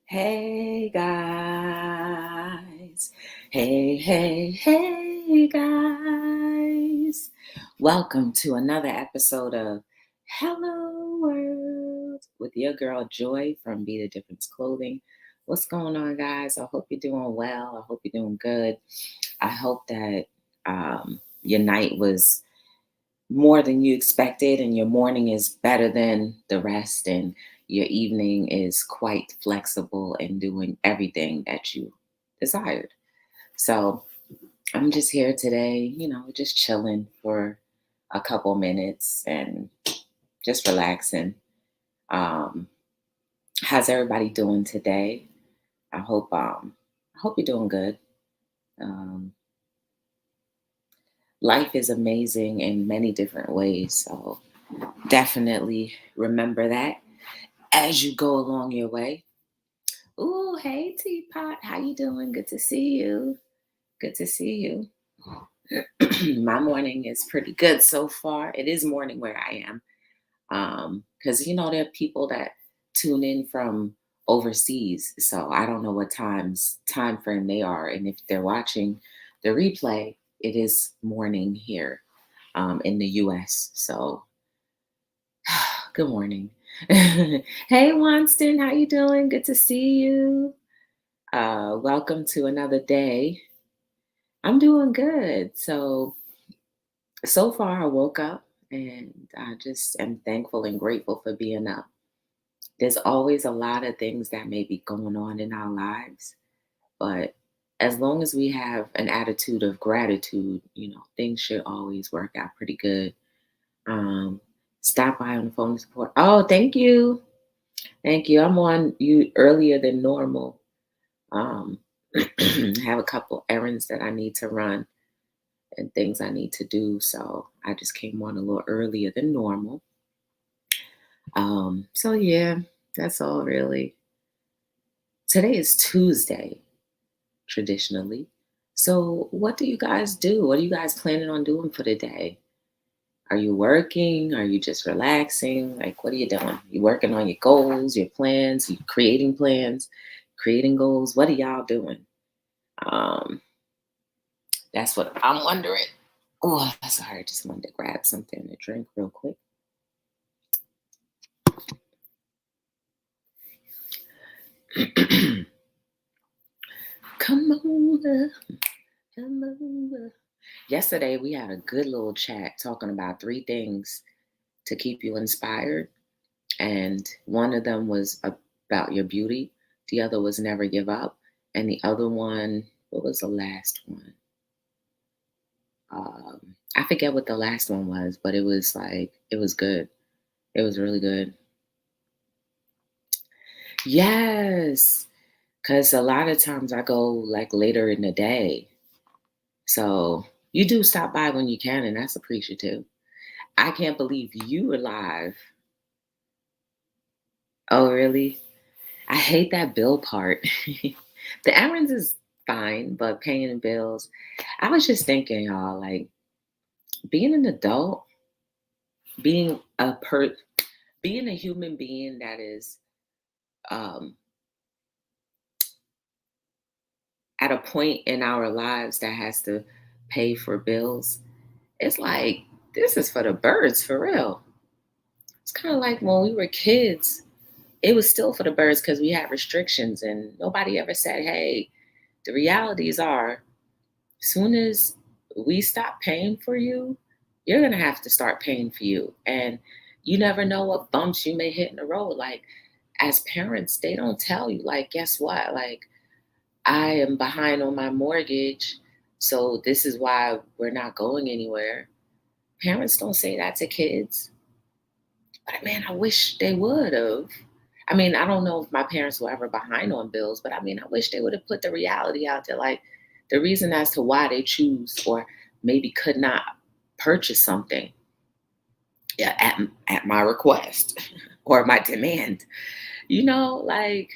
Hey guys. Hey guys. Welcome to another episode of Hello World with your girl Joy from Be the Difference Clothing. What's going on, guys? I hope you're doing well. I hope you're doing good. I hope that your night was more than you expected, and your morning is better than the rest, and your evening is quite flexible and doing everything that you desired. So I'm just here today, just chilling for a couple minutes and just relaxing. Um, how's everybody doing today? I hope you're doing good. Um, Life is amazing in many different ways, so definitely remember that as you go along your way. Ooh, hey Teapot, how you doing? Good to see you. Good to see you. My morning is pretty good so far. It is morning where I am. Because there are people that tune in from overseas. So I don't know what time frame they are. And if they're watching the replay, it is morning here in the US. So good morning. Hey Wonston, how you doing? Good to see you. Welcome to another day. I'm doing good. So far I woke up and I just am thankful and grateful for being up. There's always a lot of things that may be going on in our lives, but as long as we have an attitude of gratitude, things should always work out pretty good. Um, Stop by on the phone support. Oh, thank you. Thank you. I'm on you earlier than normal. Um, have a couple errands that I need to run and things I need to do. So I just came on a little earlier than normal. So yeah, that's all really. Today is Tuesday, traditionally. So what do you guys do? What are you guys planning on doing for the day? Are you working? Are you just relaxing? Like, what are you doing? You working on your goals, your plans, you creating plans, creating goals? What are y'all doing? Um, that's what I'm wondering. Oh, sorry, I just wanted to grab something to drink real quick. Come over, come over. Yesterday, we had a good little chat talking about 3 things to keep you inspired. And one of them was about your beauty. The other was never give up. And the other one, what was the last one? I forget what the last one was, but it was good. It was really good. Yes. Because a lot of times I go like later in the day. So you do stop by when you can, and that's appreciative. I can't believe you were live. Oh, really? I hate that bill part. The errands is fine, but paying the bills. I was just thinking, y'all, like being an adult, being being a human being that is um, at a point in our lives that has to pay for bills. It's like this is for the birds, for real. It's kind of like when we were kids. It was still for the birds because we had restrictions, and nobody ever said, "Hey, the realities are, soon as we stop paying for you, you're gonna have to start paying for you." And you never know what bumps you may hit in the road. Like as parents, they don't tell you, like, guess what? Like, I am behind on my mortgage, so this is why we're not going anywhere. Parents don't say that to kids. But man, I wish they would have. I mean, I don't know if my parents were ever behind on bills, but I mean, I wish they would have put the reality out there, like the reason as to why they choose or maybe could not purchase something, yeah, at my request or my demand. Like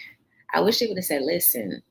I wish they would have said, listen,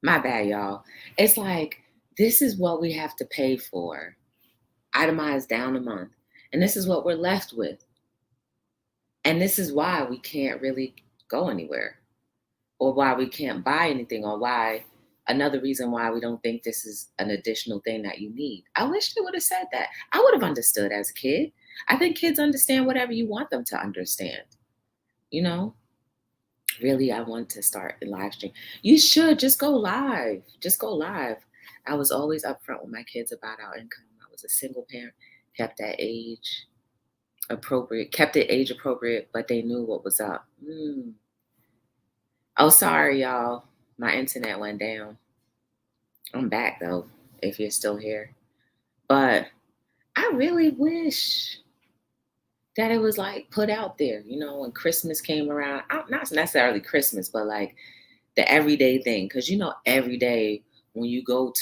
My bad, y'all. It's like, this is what we have to pay for, itemized down a month. And this is what we're left with. And this is why we can't really go anywhere, or why we can't buy anything, or why another reason why we don't think this is an additional thing that you need. I wish they would have said that. I would have understood as a kid. I think kids understand whatever you want them to understand. You know, really, I want to start a live stream. You should just go live. Just go live. I was always upfront with my kids about our income. I was a single parent, kept that age appropriate, kept it age appropriate, but they knew what was up. Oh, sorry, y'all. My internet went down. I'm back though, if you're still here. But I really wish that it was like put out there, when Christmas came around. Not necessarily Christmas, but like the everyday thing. Because every day when you go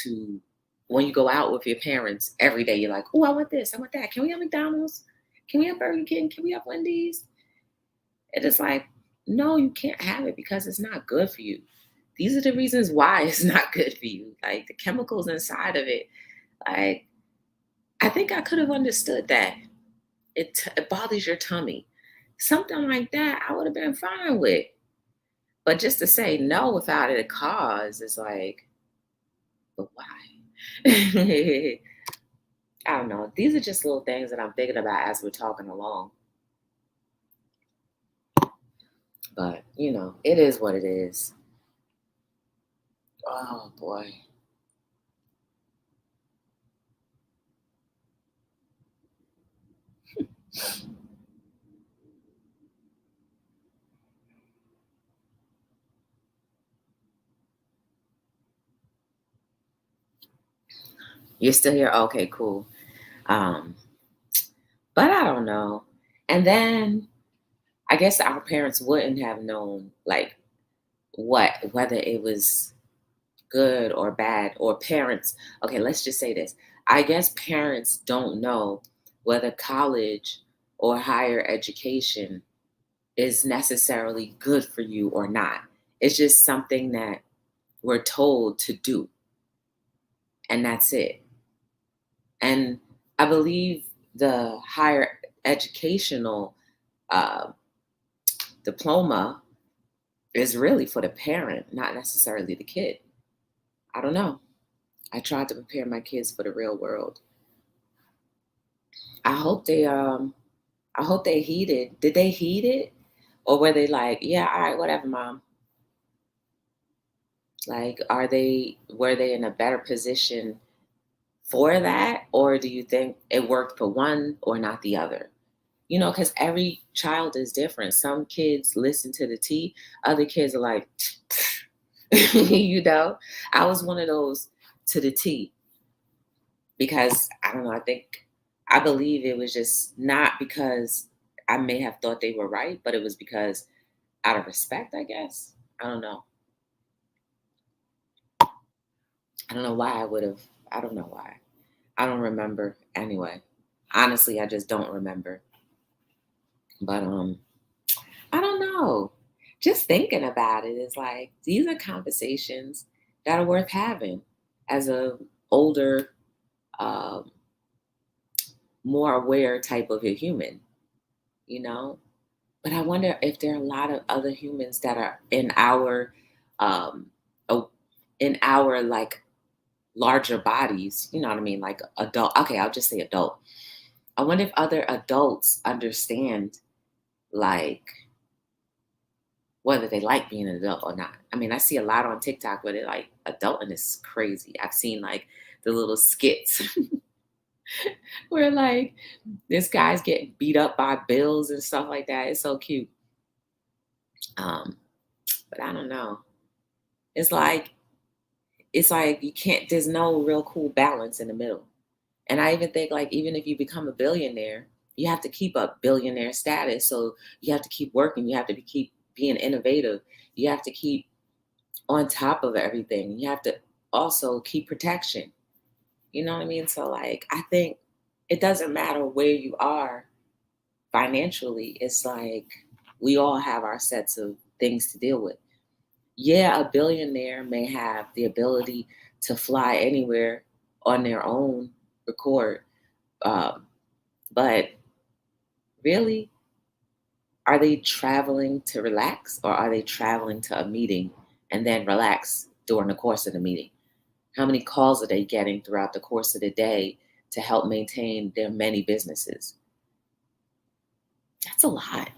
out with your parents, every day you're like, oh, I want this, I want that. Can we have McDonald's? Can we have Burger King? Can we have Wendy's? It is like, no, you can't have it because it's not good for you. These are the reasons why it's not good for you. Like the chemicals inside of it. Like, I think I could have understood that. It bothers your tummy. Something like that I would have been fine with. But just to say no without a cause is like, but why? I don't know. These are just little things that I'm thinking about as we're talking along. But, it is what it is. Oh, boy. You're still here? Okay, cool. But I don't know. And then I guess our parents wouldn't have known, like, whether it was good or bad, or parents. Okay, let's just say this. I guess parents don't know whether college or higher education is necessarily good for you or not. It's just something that we're told to do, and that's it. And I believe the higher educational uh, diploma is really for the parent, not necessarily the kid. I don't know. I tried to prepare my kids for the real world. I hope they heeded. Did they heed it? Or were they like, yeah, all right, whatever, mom? Like, were they in a better position for that? Or do you think it worked for one or not the other? Because every child is different. Some kids listen to the T, other kids are like, I was one of those to the T, because I don't know, I believe it was just not because I may have thought they were right, but it was because out of respect, I guess. I don't know. I don't know why I would have. I don't know why. I don't remember anyway. Honestly, I just don't remember. But I don't know. Just thinking about it is like, these are conversations that are worth having as a older, um, more aware type of a human, you know? But I wonder if there are a lot of other humans that are um, o- in our like larger bodies. You know what I mean? Like adult. Okay, I'll just say adult. I wonder if other adults understand, like, whether they like being an adult or not. I mean, I see a lot on TikTok where they're like, adulting is crazy. I've seen like the little skits where like this guy's getting beat up by bills and stuff like that. It's so cute. Um, but I don't know. It's like you can't. There's no real cool balance in the middle. And I even think, like, even if you become a billionaire, you have to keep up billionaire status. So you have to keep working. You have to keep being innovative. You have to keep on top of everything. You have to also keep protection. You know what I mean? So, like, I think it doesn't matter where you are financially. It's like we all have our sets of things to deal with. Yeah, a billionaire may have the ability to fly anywhere on their own record. Um, but really, are they traveling to relax or are they traveling to a meeting and then relax during the course of the meeting? How many calls are they getting throughout the course of the day to help maintain their many businesses? That's a lot.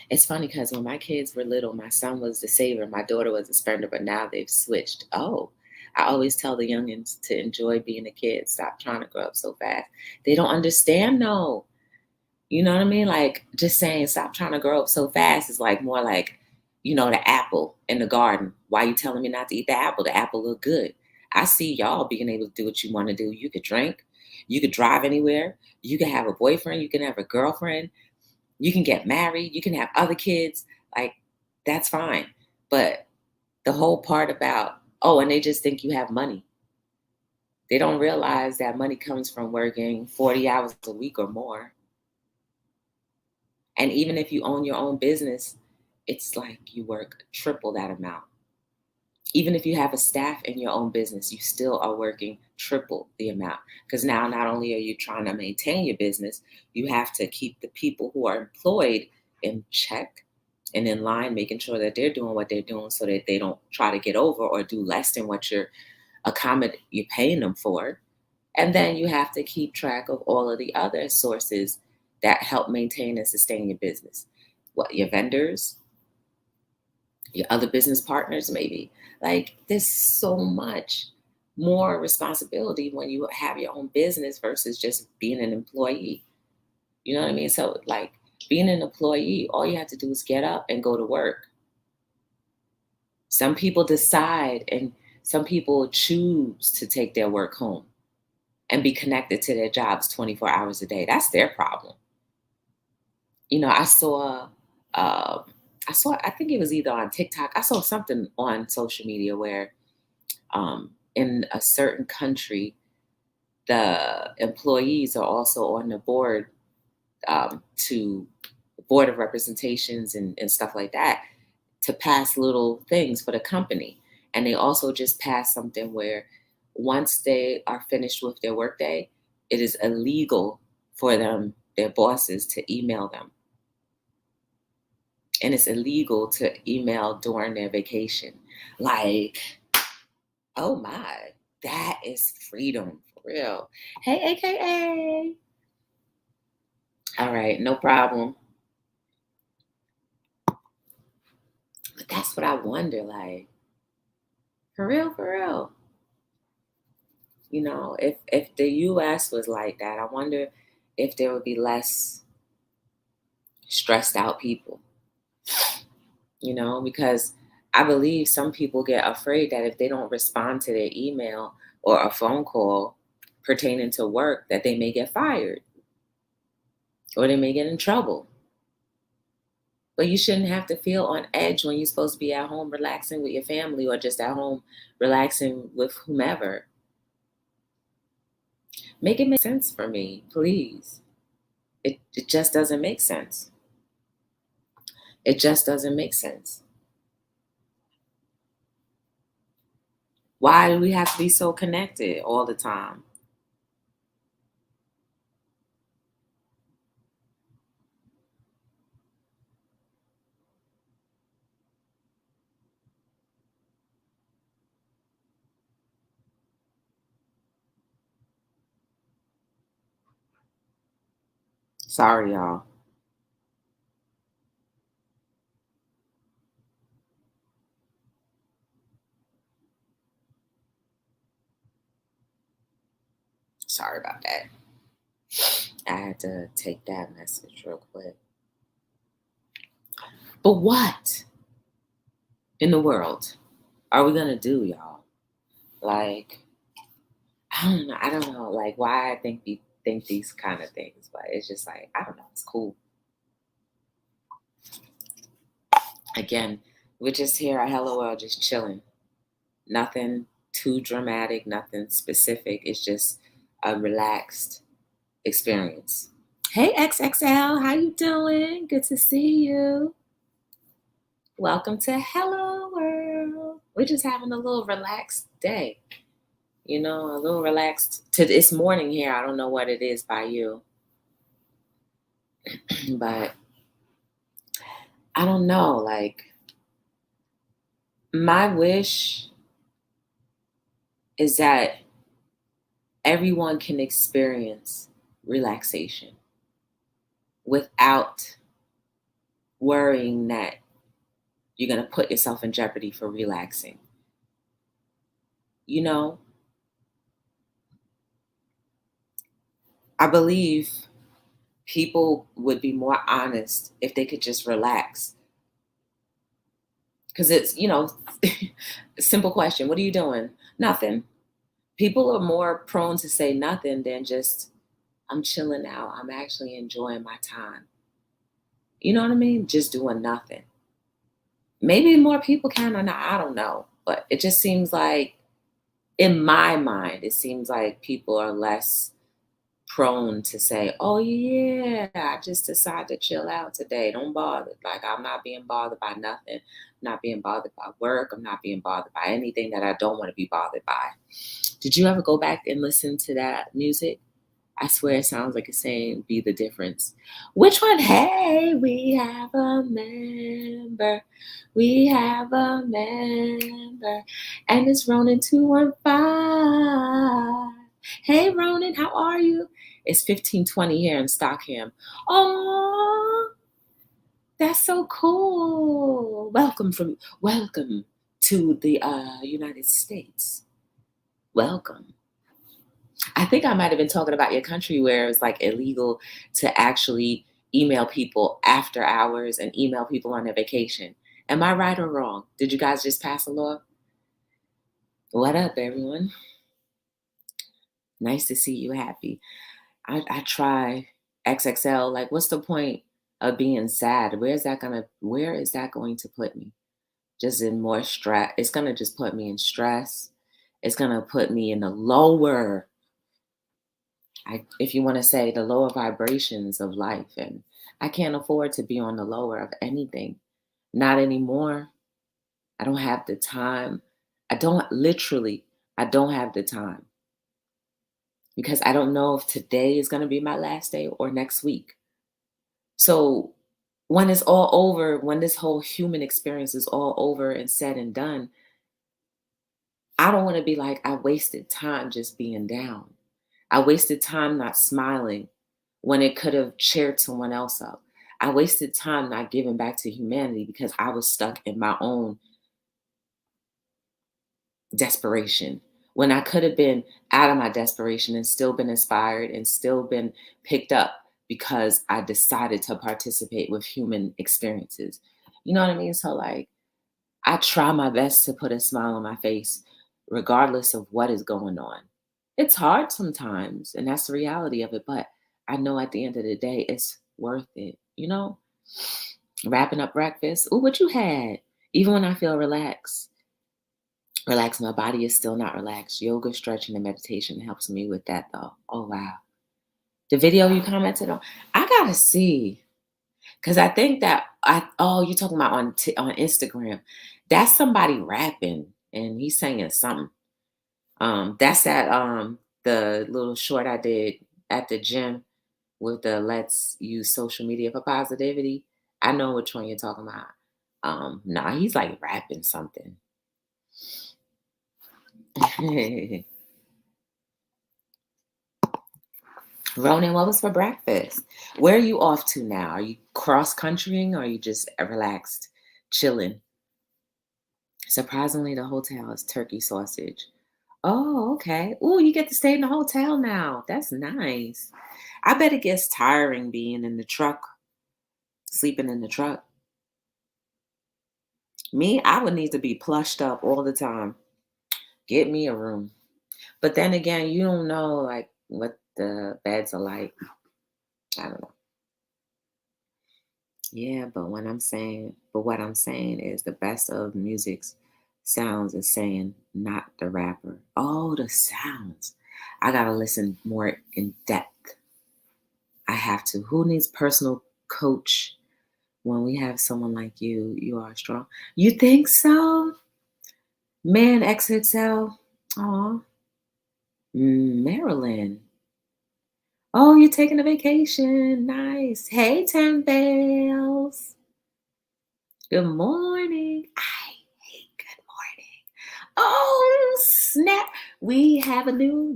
It's funny because when my kids were little, my son was the saver, my daughter was the spender, but now they've switched. Oh, I always tell the youngins to enjoy being a kid. Stop trying to grow up so fast. They don't understand, no. You know what I mean? Like just saying stop trying to grow up so fast is like more like, the apple in the garden. Why you telling me not to eat the apple? The apple look good. I see y'all being able to do what you want to do. You could drink, you could drive anywhere, you can have a boyfriend, you can have a girlfriend, you can get married, you can have other kids. Like that's fine. But the whole part about, oh, and they just think you have money. They don't realize that money comes from working 40 hours a week or more. And even if you own your own business, it's like you work triple that amount. Even if you have a staff in your own business, you still are working triple the amount. Because now not only are you trying to maintain your business, you have to keep the people who are employed in check and in line, making sure that they're doing what they're doing so that they don't try to get over or do less than what you're paying them for. And then you have to keep track of all of the other sources that help maintain and sustain your business. What, your vendors, your other business partners, maybe. Like, there's so much more responsibility when you have your own business versus just being an employee. You know what I mean? So, like, being an employee, all you have to do is get up and go to work. Some people decide and some people choose to take their work home and be connected to their jobs 24 hours a day. That's their problem. I um, I think it was either on TikTok. I saw something on social media where in a certain country, the employees are also on the board to board of representations and stuff like that to pass little things for the company. And they also just passed something where once they are finished with their workday, it is illegal for them, their bosses, to email them. And it's illegal to email during their vacation. Like, oh my, that is freedom for real. Hey, AKA. All right, no problem. But that's what I wonder, like, for real, for real. If the US was like that, I wonder if there would be less stressed out people, because I believe some people get afraid that if they don't respond to their email or a phone call pertaining to work, that they may get fired or they may get in trouble. But you shouldn't have to feel on edge when you're supposed to be at home relaxing with your family or just at home relaxing with whomever. Make it make sense for me, please. It just doesn't make sense. It just doesn't make sense. Why do we have to be so connected all the time? Sorry, y'all. Sorry about that. I had to take that message real quick. But what in the world are we gonna do, y'all? Like, I don't know. I don't know. Like, why I think these kind of things, but it's just like I don't know. It's cool. Again, we're just here at Hello World, just chilling. Nothing too dramatic. Nothing specific. It's just a relaxed experience. Hey XXL, how you doing? Good to see you. Welcome to Hello World. We're just having a little relaxed day, a little relaxed. It's morning here. I don't know what it is by you, but I don't know. Like, my wish is that everyone can experience relaxation without worrying that you're going to put yourself in jeopardy for relaxing. You know, I believe people would be more honest if they could just relax. Because it's, simple question. What are you doing? Nothing. People are more prone to say nothing than just, I'm chilling out. I'm actually enjoying my time. You know what I mean? Just doing nothing. Maybe more people can or not. I don't know. But it just seems like, in my mind, it seems like people are less prone to say, oh, yeah, I just decided to chill out today. Don't bother. Like, I'm not being bothered by nothing. I'm not being bothered by work. I'm not being bothered by anything that I don't want to be bothered by. Did you ever go back and listen to that music? I swear it sounds like it's saying Be the Difference. Which one? Hey, we have a member. We have a member. And it's Ronan 215. Hey, Ronan, how are you? It's 1520 here in Stockham. Oh, that's so cool. Welcome to the United States. Welcome. I think I might have been talking about your country where it's like illegal to actually email people after hours and email people on their vacation. Am I right or wrong? Did you guys just pass a law? What up, everyone? Nice to see you happy. I try XXL. Like, what's the point of being sad? Where is that going to put me? Just in more stress. It's gonna just put me in stress. It's gonna put me in the lower, if you want to say, the lower vibrations of life. And I can't afford to be on the lower of anything. Not anymore. I don't have the time. I don't have the time because I don't know if today is going to be my last day or next week. So when it's all over, when this whole human experience is all over and said and done, I don't want to be like, I wasted time just being down. I wasted time not smiling when it could have cheered someone else up. I wasted time not giving back to humanity because I was stuck in my own desperation. When I could have been out of my desperation and still been inspired and still been picked up because I decided to participate with human experiences. You know what I mean? So, like, I try my best to put a smile on my face, regardless of what is going on. It's hard sometimes, and that's the reality of it. But I know at the end of the day, it's worth it. Wrapping up breakfast. Ooh, what you had? Even when I feel relaxed, my body is still not relaxed. Yoga, stretching, and meditation helps me with that, though. Oh, wow. The video you commented on, I gotta see. Because I think that you're talking about on Instagram. That's somebody rapping and he's singing something. That's the little short I did at the gym with the Let's Use Social Media for Positivity. I know which one you're talking about. Nah, he's like rapping something. Ronan, what was for breakfast? Where are you off to now? Are you cross countrying or are you just relaxed, chilling? Surprisingly, the hotel is turkey sausage. Oh, okay. Oh, you get to stay in the hotel now. That's nice. I bet it gets tiring being in the truck, sleeping in the truck. Me, I would need to be plushed up all the time. Get me a room. But then again, you don't know like what the beds are like. I don't know. Yeah, but what I'm saying is the best of music's sounds is saying, not the rapper. Oh, the sounds. I gotta listen more in depth. I have to. Who needs personal coach When we have someone like you, you are strong. You think so? Man, XXL. Aw. Maryland. Oh, you're taking a vacation. Nice. Hey, Ten Bells. Good morning. Hey, good morning. Oh, snap. We have a new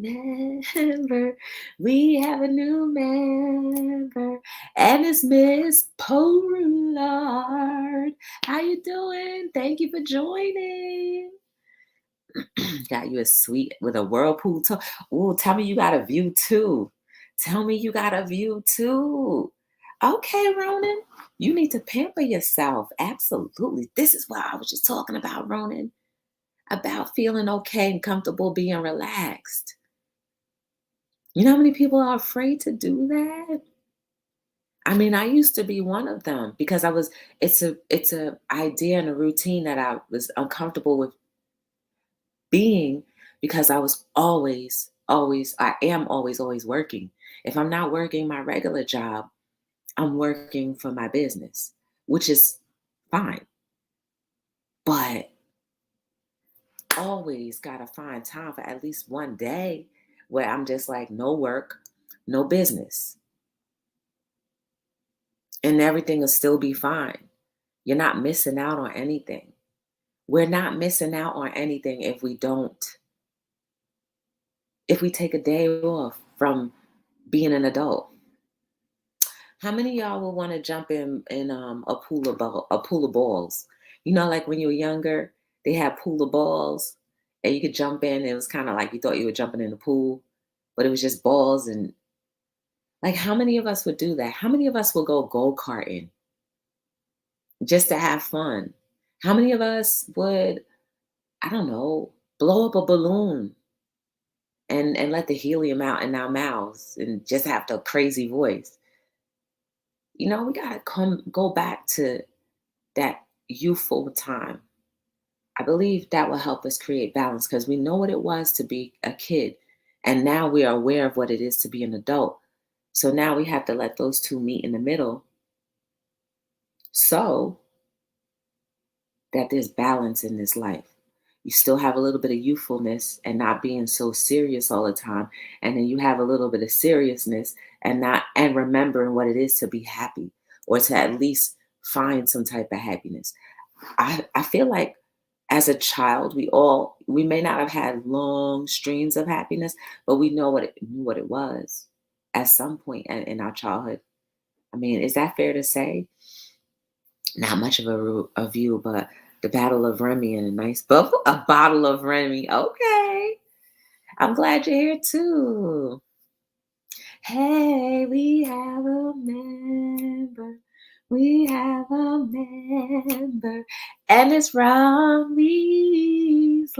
member. We have a new member. And it's Miss Pollard. How you doing? Thank you for joining. Got you a suite with a whirlpool too. Ooh, tell me you got a view too. Tell me you got a view too. Okay, Ronan, you need to pamper yourself. Absolutely. This is what I was just talking about, Ronan, about feeling okay and comfortable being relaxed. You know how many people are afraid to do that? I mean, I used to be one of them because it's a idea and a routine that I was uncomfortable with being because I was I am always working. If I'm not working my regular job, I'm working for my business, which is fine. But always got to find time for at least one day where I'm just like, no work, no business, and everything will still be fine. You're not missing out on anything. We're not missing out on anything if we take a day off from being an adult. How many of y'all will want to jump in a pool of balls? You know, like when you were younger, they had pool of balls, and you could jump in. It was kind of like you thought you were jumping in the pool, but it was just balls. And like, how many of us would do that? How many of us will go karting just to have fun? How many of us would, I don't know, blow up a balloon and let the helium out in our mouths and just have the crazy voice? You know, we gotta go back to that youthful time. I believe that will help us create balance because we know what it was to be a kid. And now we are aware of what it is to be an adult. So now we have to let those two meet in the middle so that there's balance in this life. You still have a little bit of youthfulness and not being so serious all the time. And then you have a little bit of seriousness and remembering what it is to be happy or to at least find some type of happiness. I feel like as a child, we may not have had long streams of happiness, but we knew what it was at some point in our childhood. I mean, is that fair to say? Not much of a view, but the Battle of Remy and a nice bubble, a bottle of Remy. Okay, I'm glad you're here too. Hey, we have a member. We have a member, and it's Ron Weasley.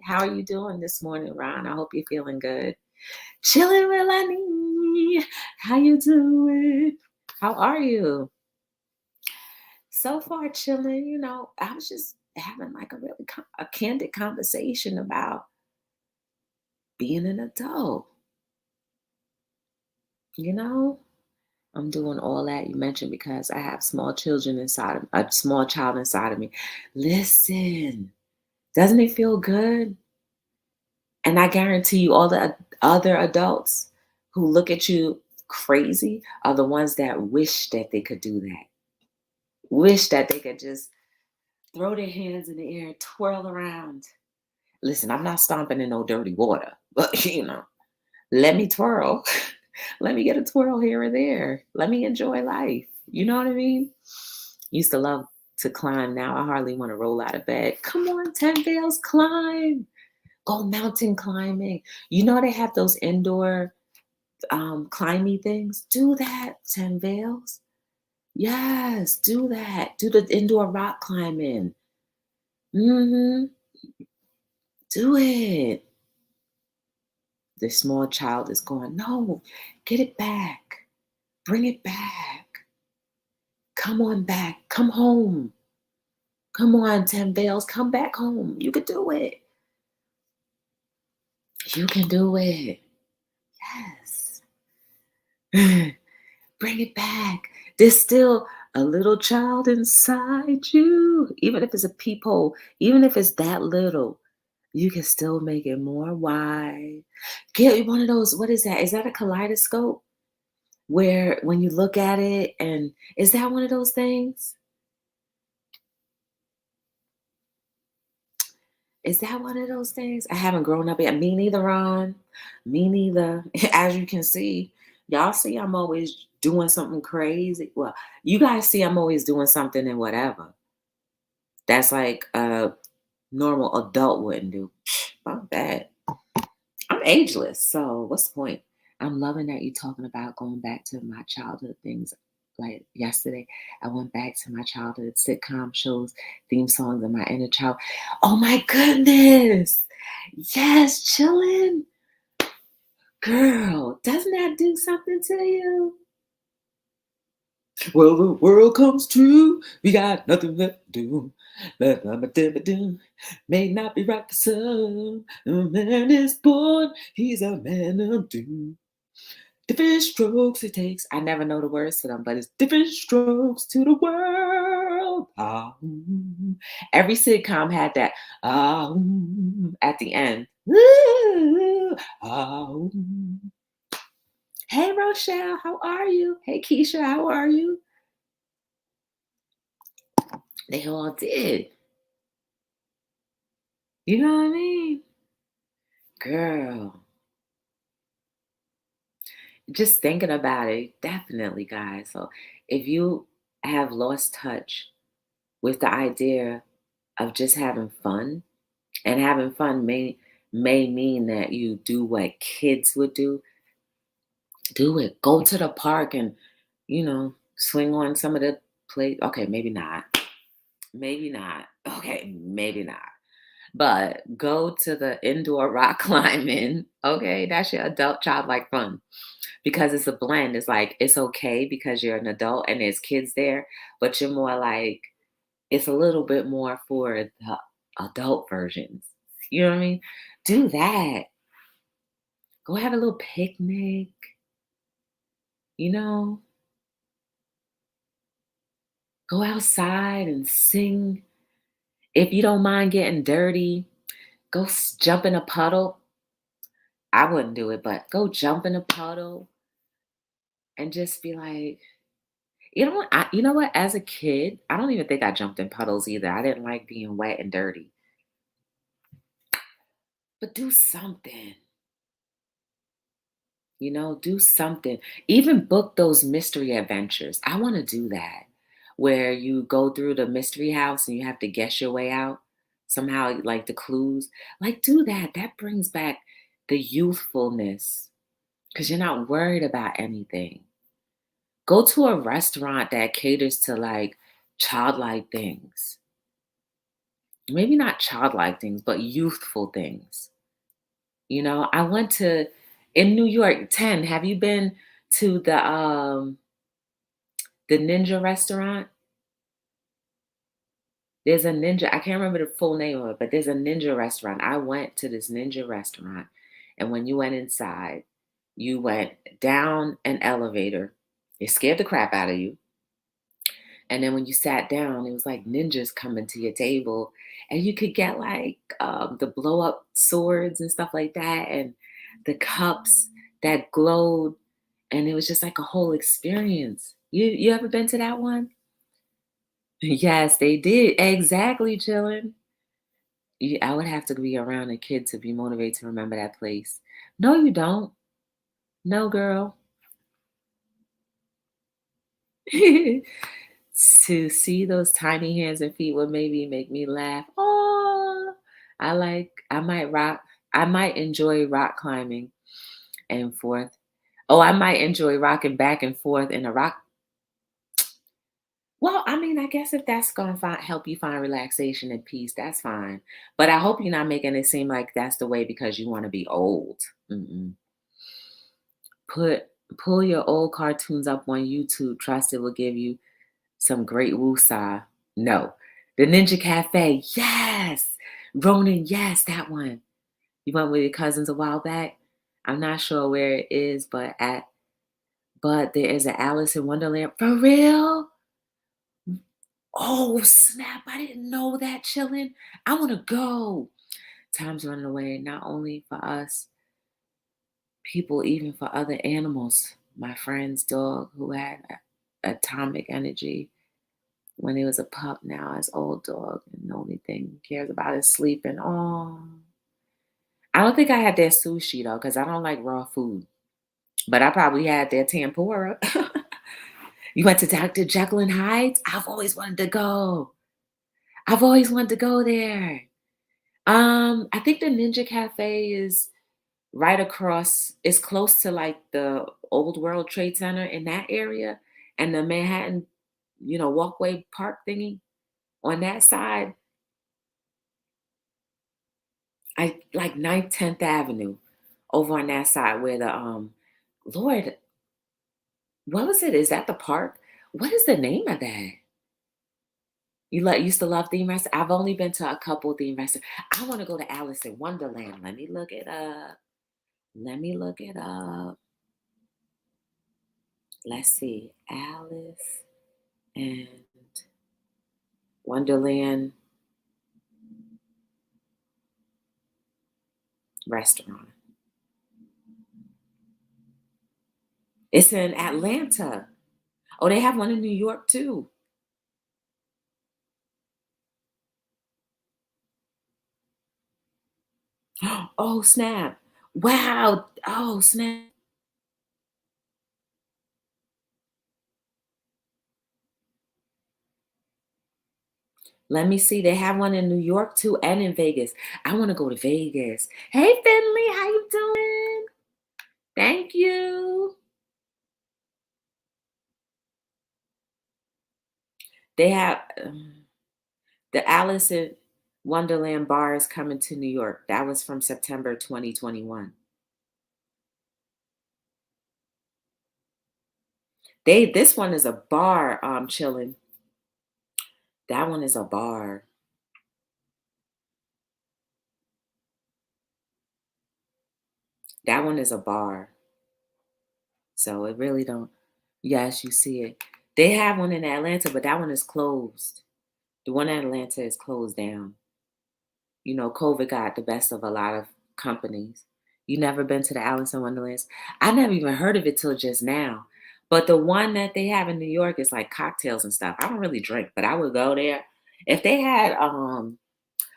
How are you doing this morning, Ron? I hope you're feeling good. Chilling with Lenny. How you doing? How are you? So far, chilling. You know, I was just having like a really a candid conversation about being an adult. You know, I'm doing all that you mentioned because I have small children inside of a small child inside of me. Listen, doesn't it feel good? And I guarantee you, all the other adults who look at you crazy are the ones that wish that they could do that. Wish that they could just throw their hands in the air, twirl around. Listen, I'm not stomping in no dirty water, but let me twirl. Let me get a twirl here or there. Let me enjoy life. You know what I mean? Used to love to climb. Now I hardly want to roll out of bed. Come on, 10 Veils, climb. Go mountain climbing. You know they have those indoor climbing things. Do that, 10 Veils. Yes, do that. Do the indoor rock climbing. Mm-hmm. Do it. The small child is going, no, get it back. Bring it back. Come on back. Come home. Come on, 10 Veils. Come back home. You can do it. You can do it. Yes. Bring it back. There's still A little child inside you. Even if it's a peephole, even if it's that little, you can still make it more wide. Get one of those, what is that? Is that a kaleidoscope? Where when you look at it, and is that one of those things? Is that one of those things? I haven't grown up yet. Me neither, Ron. Me neither. As you can see, y'all see I'm always doing something crazy. Well, you guys see I'm always doing something and whatever. That's like a normal adult wouldn't do. Fuck that. I'm ageless, so what's the point? I'm loving that you're talking about going back to my childhood things. Like yesterday, I went back to my childhood sitcom shows, theme songs, and my inner child. Oh my goodness! Yes, chilling, girl. Doesn't that do something to you? Well, the world comes true. We got nothing left to do. May not be right for some. A man is born. He's a man of doom. Different strokes it takes. I never know the words to them, but it's different strokes to the world. Ah, every sitcom had that at the end. Ah, hey, Rochelle, how are you? Hey, Keisha, how are you? They all did. You know what I mean? Girl, just thinking about it, definitely, guys. So if you have lost touch with the idea of just having fun, and having fun may mean that you do what kids would do. Do it. Go to the park and, swing on some of the play. Okay, maybe not. Maybe not. Okay, maybe not. But go to the indoor rock climbing. Okay, that's your adult childlike fun because it's a blend. It's like it's okay because you're an adult and there's kids there, but you're more like it's a little bit more for the adult versions. You know what I mean? Do that. Go have a little picnic, you know? Go outside and sing. If you don't mind getting dirty, go jump in a puddle. I wouldn't do it, but go jump in a puddle and just be like, you know what? As a kid, I don't even think I jumped in puddles either. I didn't like being wet and dirty. But do something. Do something. Even book those mystery adventures. I want to do that where you go through the mystery house and you have to guess your way out somehow, like the clues. Like, do that. That brings back the youthfulness because you're not worried about anything. Go to a restaurant that caters to like childlike things. Maybe not childlike things, but youthful things. I went to in New York 10. Have you been to the ninja restaurant? There's a ninja, I can't remember the full name of it, but there's a ninja restaurant. I went to this ninja restaurant, and when you went inside, you went down an elevator. It scared the crap out of you. And then when you sat down, it was like ninjas coming to your table, and you could get like the blow up swords and stuff like that, and the cups that glowed, and it was just like a whole experience. You ever been to that one? Yes, they did. Exactly, chillin'. I would have to be around a kid to be motivated to remember that place. No, you don't. No, girl. To see those tiny hands and feet would maybe make me laugh. Oh, I might enjoy rock climbing and forth. Oh, I might enjoy rocking back and forth in a rock. Well, I mean, I guess if that's going to help you find relaxation and peace, that's fine. But I hope you're not making it seem like that's the way because you want to be old. Mm-mm. Pull your old cartoons up on YouTube. Trust it will give you some great woosah. No. The Ninja Cafe. Yes. Ronin. Yes, that one. You went with your cousins a while back. I'm not sure where it is, but there is an Alice in Wonderland. For real? Oh, snap. I didn't know that, chilling. I want to go. Time's running away, not only for us people, even for other animals. My friend's dog who had atomic energy when he was a pup, now his old dog, and the only thing he cares about is sleeping. Oh, I don't think I had their sushi though, because I don't like raw food. But I probably had their tempura. You went to Dr. Jekyll and Hyde's? I've always wanted to go. I've always wanted to go there. I think the Ninja Cafe is right across, it's close to like the Old World Trade Center in that area and the Manhattan, walkway park thingy on that side. I like 9th, 10th Avenue over on that side where the Lord, what was it? Is that the park? What is the name of that? Used to love theme restaurants? I've only been to a couple theme restaurants. I want to go to Alice in Wonderland. Let me look it up. Let me look it up. Let's see. Alice and Wonderland restaurant. It's in Atlanta. Oh, they have one in New York too. Oh, snap. Wow. Oh, snap. Let me see. They have one in New York too and in Vegas. I want to go to Vegas. Hey, Finley, how you doing? Thank you. They have the Alice in Wonderland bar is coming to New York. That was from September 2021. This one is a bar, chilling. That one is a bar. That one is a bar. So it really don't. Yes, you see it. They have one in Atlanta, but that one is closed. The one in Atlanta is closed down. COVID got the best of a lot of companies. You never been to the Alice in Wonderlands? I never even heard of it till just now. But the one that they have in New York is like cocktails and stuff. I don't really drink, but I would go there. If they had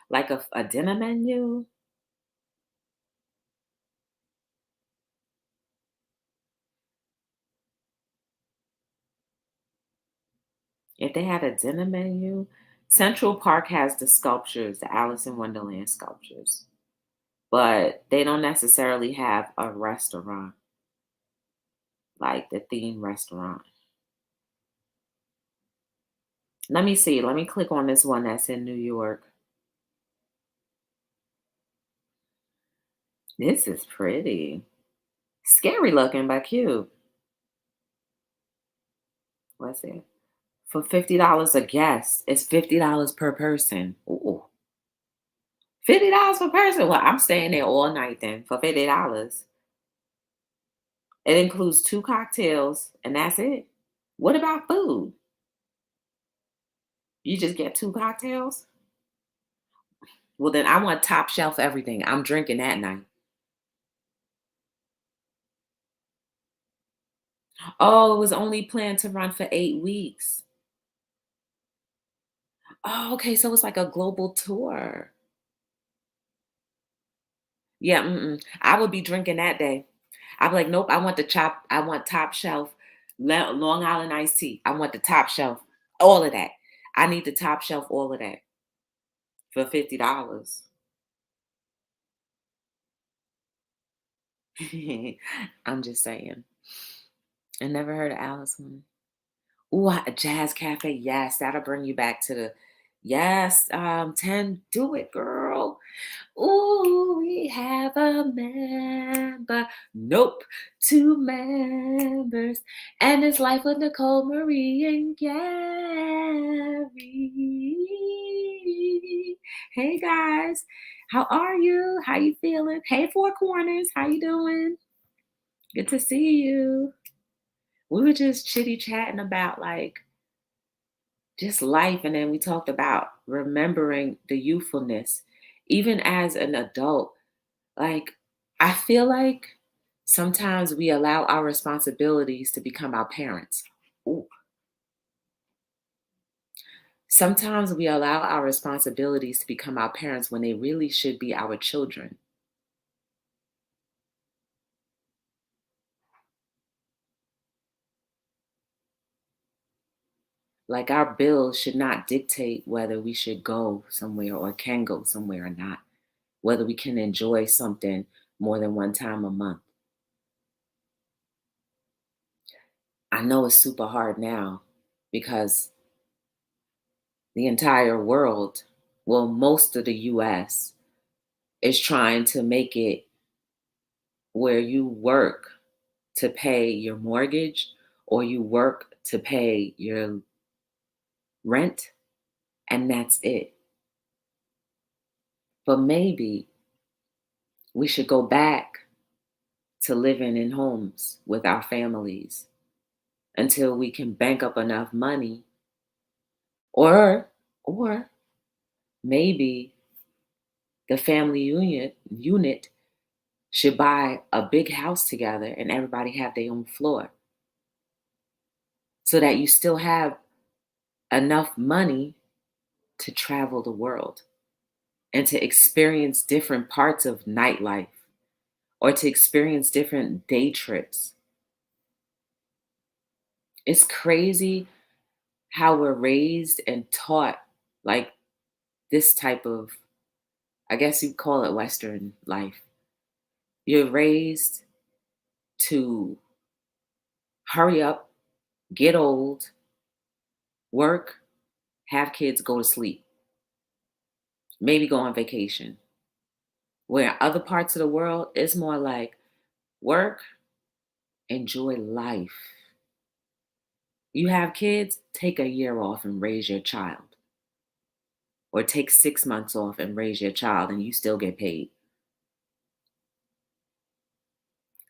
like a dinner menu, if they had a dinner menu, Central Park has the sculptures, the Alice in Wonderland sculptures. But they don't necessarily have a restaurant, like the theme restaurant. Let me see. Let me click on this one that's in New York. This is pretty. Scary looking, but cute. What's it? For $50 a guest. It's $50 per person. Ooh. $50 per person. Well, I'm staying there all night then for $50. It includes 2 cocktails and that's it. What about food? You just get 2 cocktails? Well, then I want top shelf everything. I'm drinking that night. Oh, it was only planned to run for 8 weeks. Oh, okay, so it's like a global tour. Yeah, I would be drinking that day. I'd be like, "Nope, I want top shelf Long Island iced tea. I want the top shelf, all of that. I need the top shelf, all of that for $50." I'm just saying. I never heard of Alice one. Ooh, a jazz cafe. Yes, that'll bring you back to the yes, 10. Do it, girl. Ooh, we have a member. Nope, 2 members. And it's life with Nicole, Marie, and Gary. Hey guys, how are you? How you feeling? Hey Four Corners, how you doing? Good to see you. We were just chitty chatting about like just life. And then we talked about remembering the youthfulness, even as an adult. Like, I feel like sometimes we allow our responsibilities to become our parents. Ooh. Sometimes we allow our responsibilities to become our parents when they really should be our children. Like, our bills should not dictate whether we should go somewhere or can go somewhere or not, whether we can enjoy something more than one time a month. I know it's super hard now because the entire world, well, most of the US, is trying to make it where you work to pay your mortgage or you work to pay your rent, and that's it. But maybe we should go back to living in homes with our families until we can bank up enough money, or maybe the family unit should buy a big house together and everybody have their own floor so that you still have enough money to travel the world and to experience different parts of nightlife or to experience different day trips. It's crazy how we're raised and taught like this type of, I guess you'd call it Western life. You're raised to hurry up, get old, work, have kids, go to sleep, maybe go on vacation. Where other parts of the world, it's more like work, enjoy life. You have kids, take a year off and raise your child, or take 6 months off and raise your child, and you still get paid.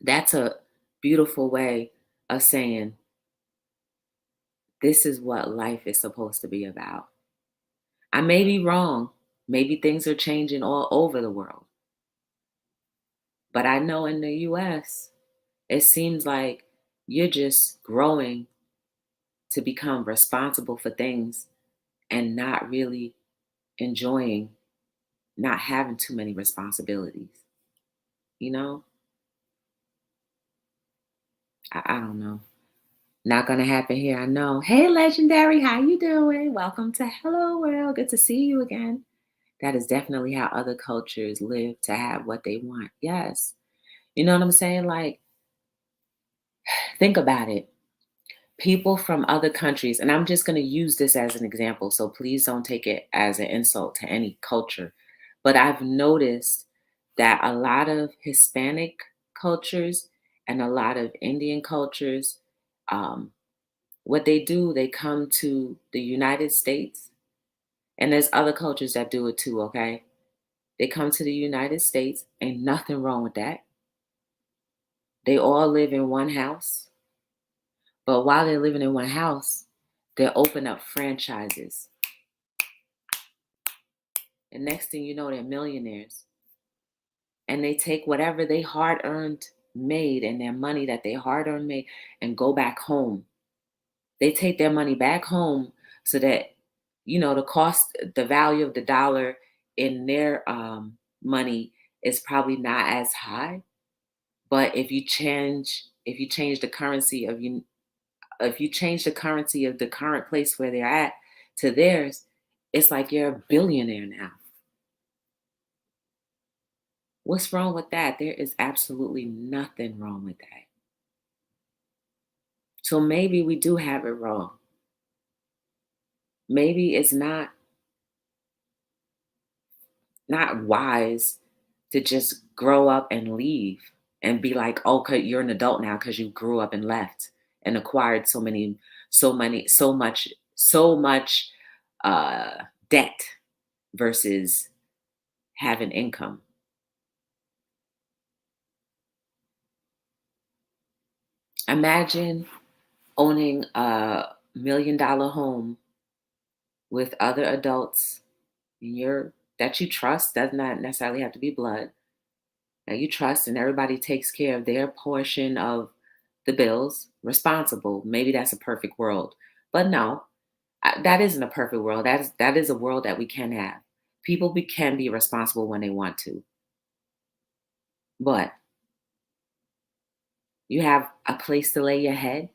That's a beautiful way of saying this is what life is supposed to be about. I may be wrong. Maybe things are changing all over the world. But I know in the US, it seems like you're just growing to become responsible for things and not really enjoying not having too many responsibilities. You know, I don't know. Not gonna happen here, I know. Hey, legendary, how you doing? Welcome to Hello World. Good to see you again. That is definitely how other cultures live to have what they want. Yes. You know what I'm saying? Like, think about it. People from other countries, and I'm just going to use this as an example, so please don't take it as an insult to any culture. But I've noticed that a lot of Hispanic cultures and a lot of Indian cultures, um, what they do, they come to the United States, and there's other cultures that do it too, okay? They come to the United States, ain't nothing wrong with that. They all live in one house. But while they're living in one house, they open up franchises. And next thing you know, they're millionaires. And they take whatever they hard earned made and their money that they hard earned made and go back home. They take their money back home so that, the cost, the value of the dollar in their money is probably not as high. But if you change the currency of you if you change the currency of the current place where they're at to theirs, it's like you're a billionaire now. What's wrong with that? There is absolutely nothing wrong with that. So maybe we do have it wrong. Maybe it's not wise to just grow up and leave and be like, okay, you're an adult now because you grew up and left and acquired so much uh, debt versus having income. Imagine owning a $1 million home with other adults in your that you trust. Does not necessarily have to be blood, that you trust, and everybody takes care of their portion of the bills, responsible. Maybe that's a perfect world. But no, that isn't a perfect world. That is a world that we can have. People can be responsible when they want to, but you have a place to lay your head.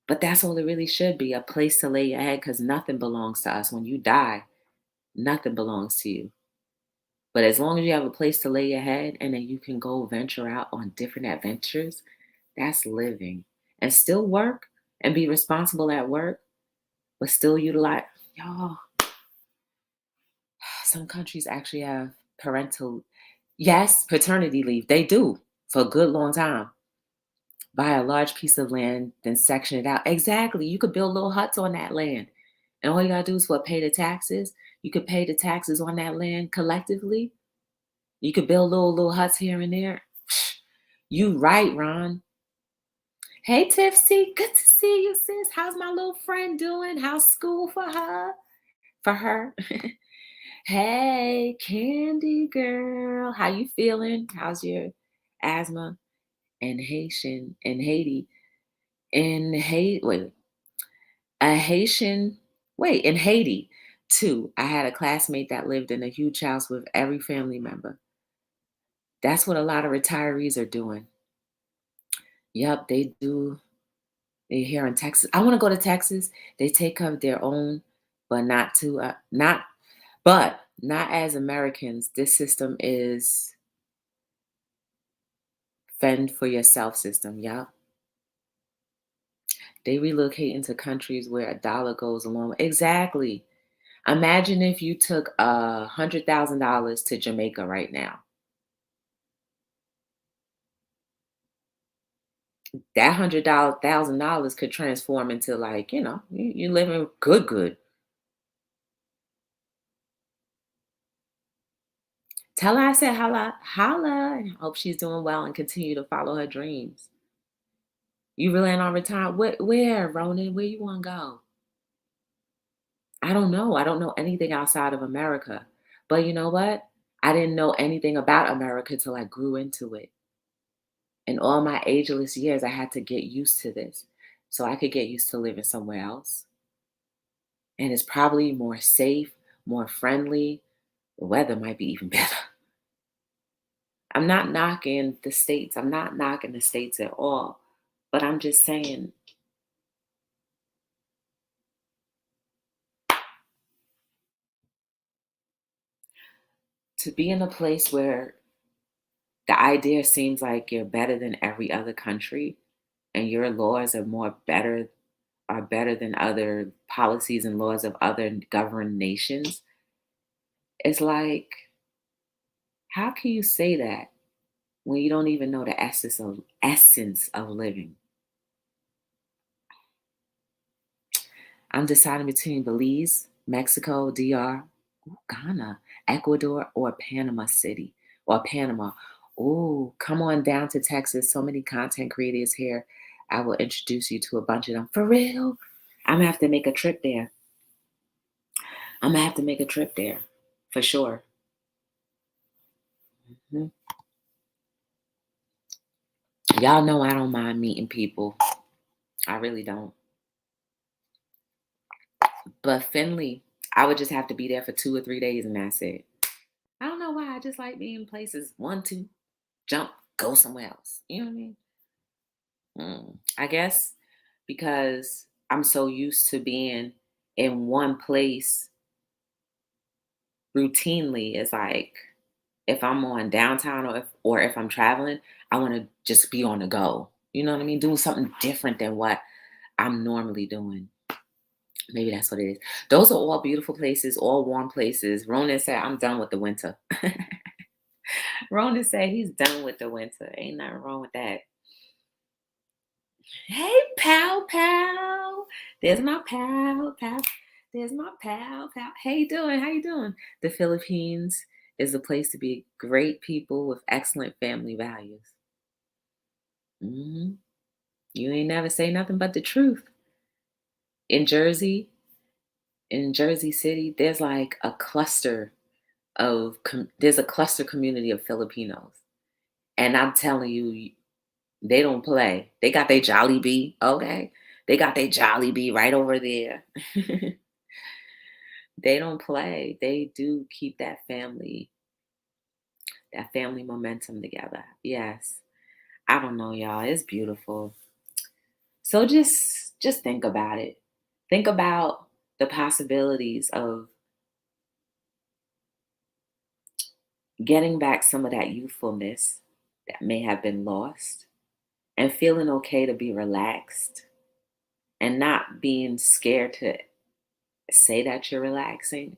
But that's all it really should be, a place to lay your head, because nothing belongs to us. When you die, nothing belongs to you. But as long as you have a place to lay your head and then you can go venture out on different adventures, that's living. And still work and be responsible at work, but still utilize. Y'all, some countries actually have parental, yes, paternity leave. They do for a good long time. Buy a large piece of land, then section it out. Exactly. You could build little huts on that land. And all you gotta do is what? Pay the taxes. You could pay the taxes on that land collectively. You could build little huts here and there. You right, Ron. Hey Tipsy, good to see you, sis. How's my little friend doing? How's school for her? For her. Hey, Candy girl. How you feeling? How's your asthma? And Haiti. In Haiti, wait, a Haitian, wait, in Haiti, too. I had a classmate that lived in a huge house with every family member. That's what a lot of retirees are doing. Yep, they do. They here in Texas. I want to go to Texas. They take care of their own, but not as Americans. This system is fend for yourself system. Yep. They relocate into countries where a dollar goes along. Exactly. Imagine if you took $100,000 to Jamaica right now. That $100,000 could transform into, like, you living good. Tell her I said holla, holla, and hope she's doing well and continue to follow her dreams. You really ain't on retirement? Where, Ronan? Where you want to go? I don't know. I don't know anything outside of America. But you know what? I didn't know anything about America till I grew into it. In all my ageless years, I had to get used to this so I could get used to living somewhere else. And it's probably more safe, more friendly. The weather might be even better. I'm not knocking the States. I'm not knocking the States at all. But I'm just saying, to be in a place where the idea seems like you're better than every other country and your laws are better than other policies and laws of other governed nations. It's like, how can you say that when you don't even know the essence of living? I'm deciding between Belize, Mexico, DR, Ghana, Ecuador, or Panama City, or Panama. Oh, come on down to Texas. So many content creators here. I will introduce you to a bunch of them. For real? I'm gonna have to make a trip there. I'm gonna have to make a trip there for sure. Mhm. Y'all know I don't mind meeting people. I really don't. But Finley, I would just have to be there for 2 or 3 days and that's it. I don't know why. I just like being places. One, two, jump, go somewhere else. You know what I mean? I guess because I'm so used to being in one place routinely. It's like if I'm on downtown or if I'm traveling, I want to just be on the go. You know what I mean? Doing something different than what I'm normally doing. Maybe that's what it is. Those are all beautiful places, all warm places. Ronan said, I'm done with the winter. Ronan said he's done with the winter. Ain't nothing wrong with that. Hey, pal, pal. There's my pal, pal. There's my pal, pal. How you doing? How you doing? The Philippines is a place to be. Great people with excellent family values. hmm You ain't never say nothing but the truth. In Jersey, In Jersey City, there's like a cluster there's a cluster community of Filipinos. And I'm telling you, they don't play. They got their Jollibee, okay? They got their Jollibee right over there. They don't play. They do keep that family momentum together. Yes. I don't know, y'all. It's beautiful. So just think about it. Think about the possibilities of getting back some of that youthfulness that may have been lost and feeling okay to be relaxed and not being scared to say that you're relaxing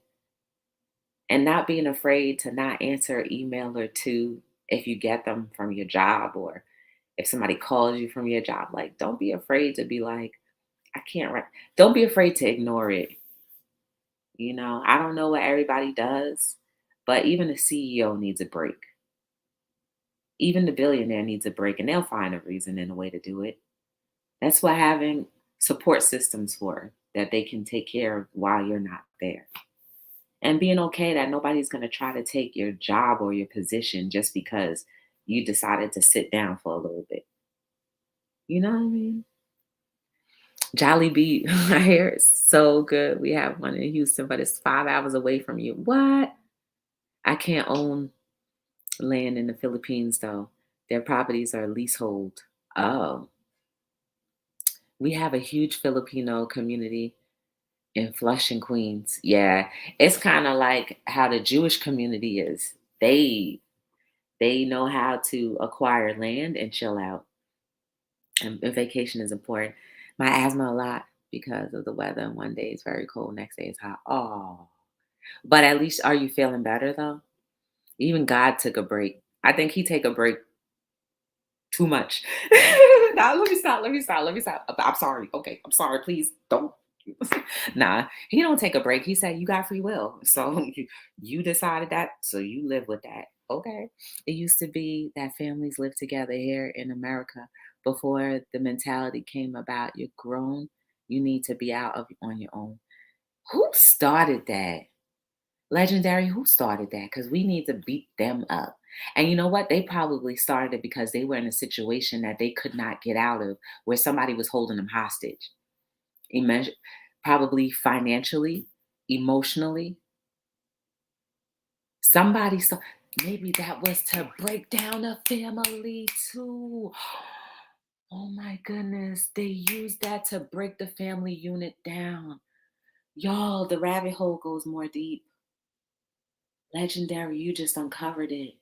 and not being afraid to not answer an email or two if you get them from your job or if somebody calls you from your job. Like, don't be afraid to be like, I can't, don't be afraid to ignore it. I don't know what everybody does, but even the CEO needs a break. Even the billionaire needs a break, and they'll find a reason and a way to do it. That's what having support systems for, that they can take care of while you're not there. And being okay that nobody's going to try to take your job or your position just because you decided to sit down for a little bit. You know what I mean? Jollibee, I hear it's so good. We have one in Houston, but it's 5 hours away from you. What? I can't own land in the Philippines, though. Their properties are leasehold. Oh, we have a huge Filipino community in Flushing, Queens. Yeah, it's kind of like how the Jewish community is. They know how to acquire land and chill out. And vacation is important. My asthma a lot because of the weather. And one day it's very cold, next day it's hot. Oh, but at least are you feeling better though? Even God took a break. I think he take a break too much. Nah, let me stop. Let me stop. Let me stop. I'm sorry. Okay, I'm sorry. Please don't. Nah, he don't take a break. He said you got free will, so you decided that, so you live with that. Okay. It used to be that families live together here in America before the mentality came about. You're grown. You need to be out of on your own. Who started that? Legendary, who started that? Because we need to beat them up. And you know what? They probably started it because they were in a situation that they could not get out of, where somebody was holding them hostage. Imagine, probably financially, emotionally. Somebody, so maybe that was to break down a family too. Oh my goodness. They used that to break the family unit down. Y'all, the rabbit hole goes more deep. Legendary, you just uncovered it.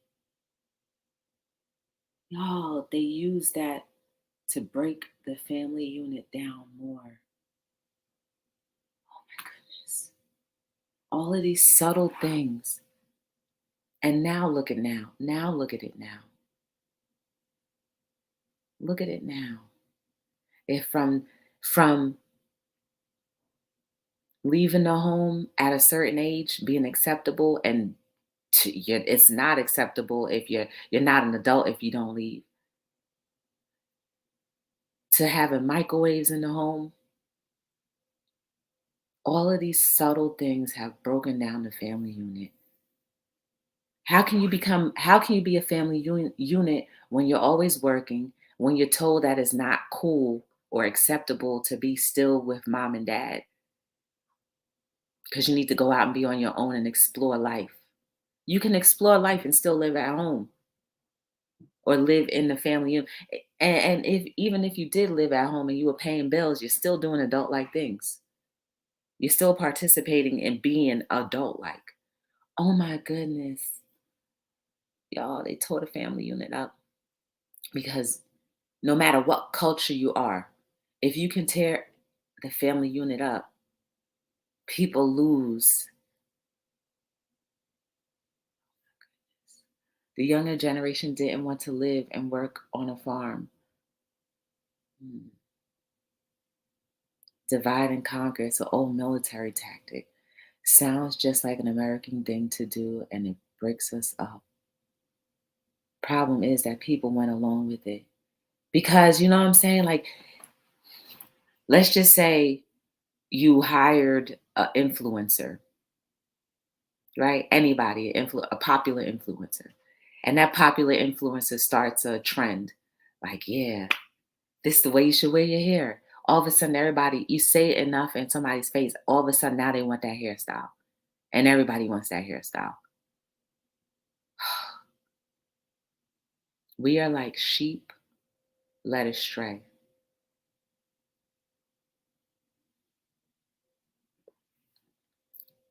Y'all, they use that to break the family unit down more. Oh my goodness. All of these subtle things. And now look at now. Now look at it now. Look at it now. If from leaving the home at a certain age being acceptable, and it's not acceptable if you're not an adult if you don't leave, to having microwaves in the home. All of these subtle things have broken down the family unit. How can you be a family unit when you're always working, when you're told that it's not cool or acceptable to be still with mom and dad because you need to go out and be on your own and explore life. You can explore life and still live at home or live in the family unit. And if even if you did live at home and you were paying bills, you're still doing adult like things. You're still participating in being adult like. Oh my goodness. Y'all, they tore the family unit up because no matter what culture you are, if you can tear the family unit up, people lose. The younger generation didn't want to live and work on a farm. Hmm. Divide and conquer. It's an old military tactic. Sounds just like an American thing to do, and it breaks us up. Problem is that people went along with it. Because, you know what I'm saying? Like, let's just say You hired an influencer, right? Anybody, a popular influencer. And that popular influencer starts a trend. Like, yeah, this is the way you should wear your hair. All of a sudden, everybody, you say it enough in somebody's face, all of a sudden now they want that hairstyle. And everybody wants that hairstyle. We are like sheep led astray.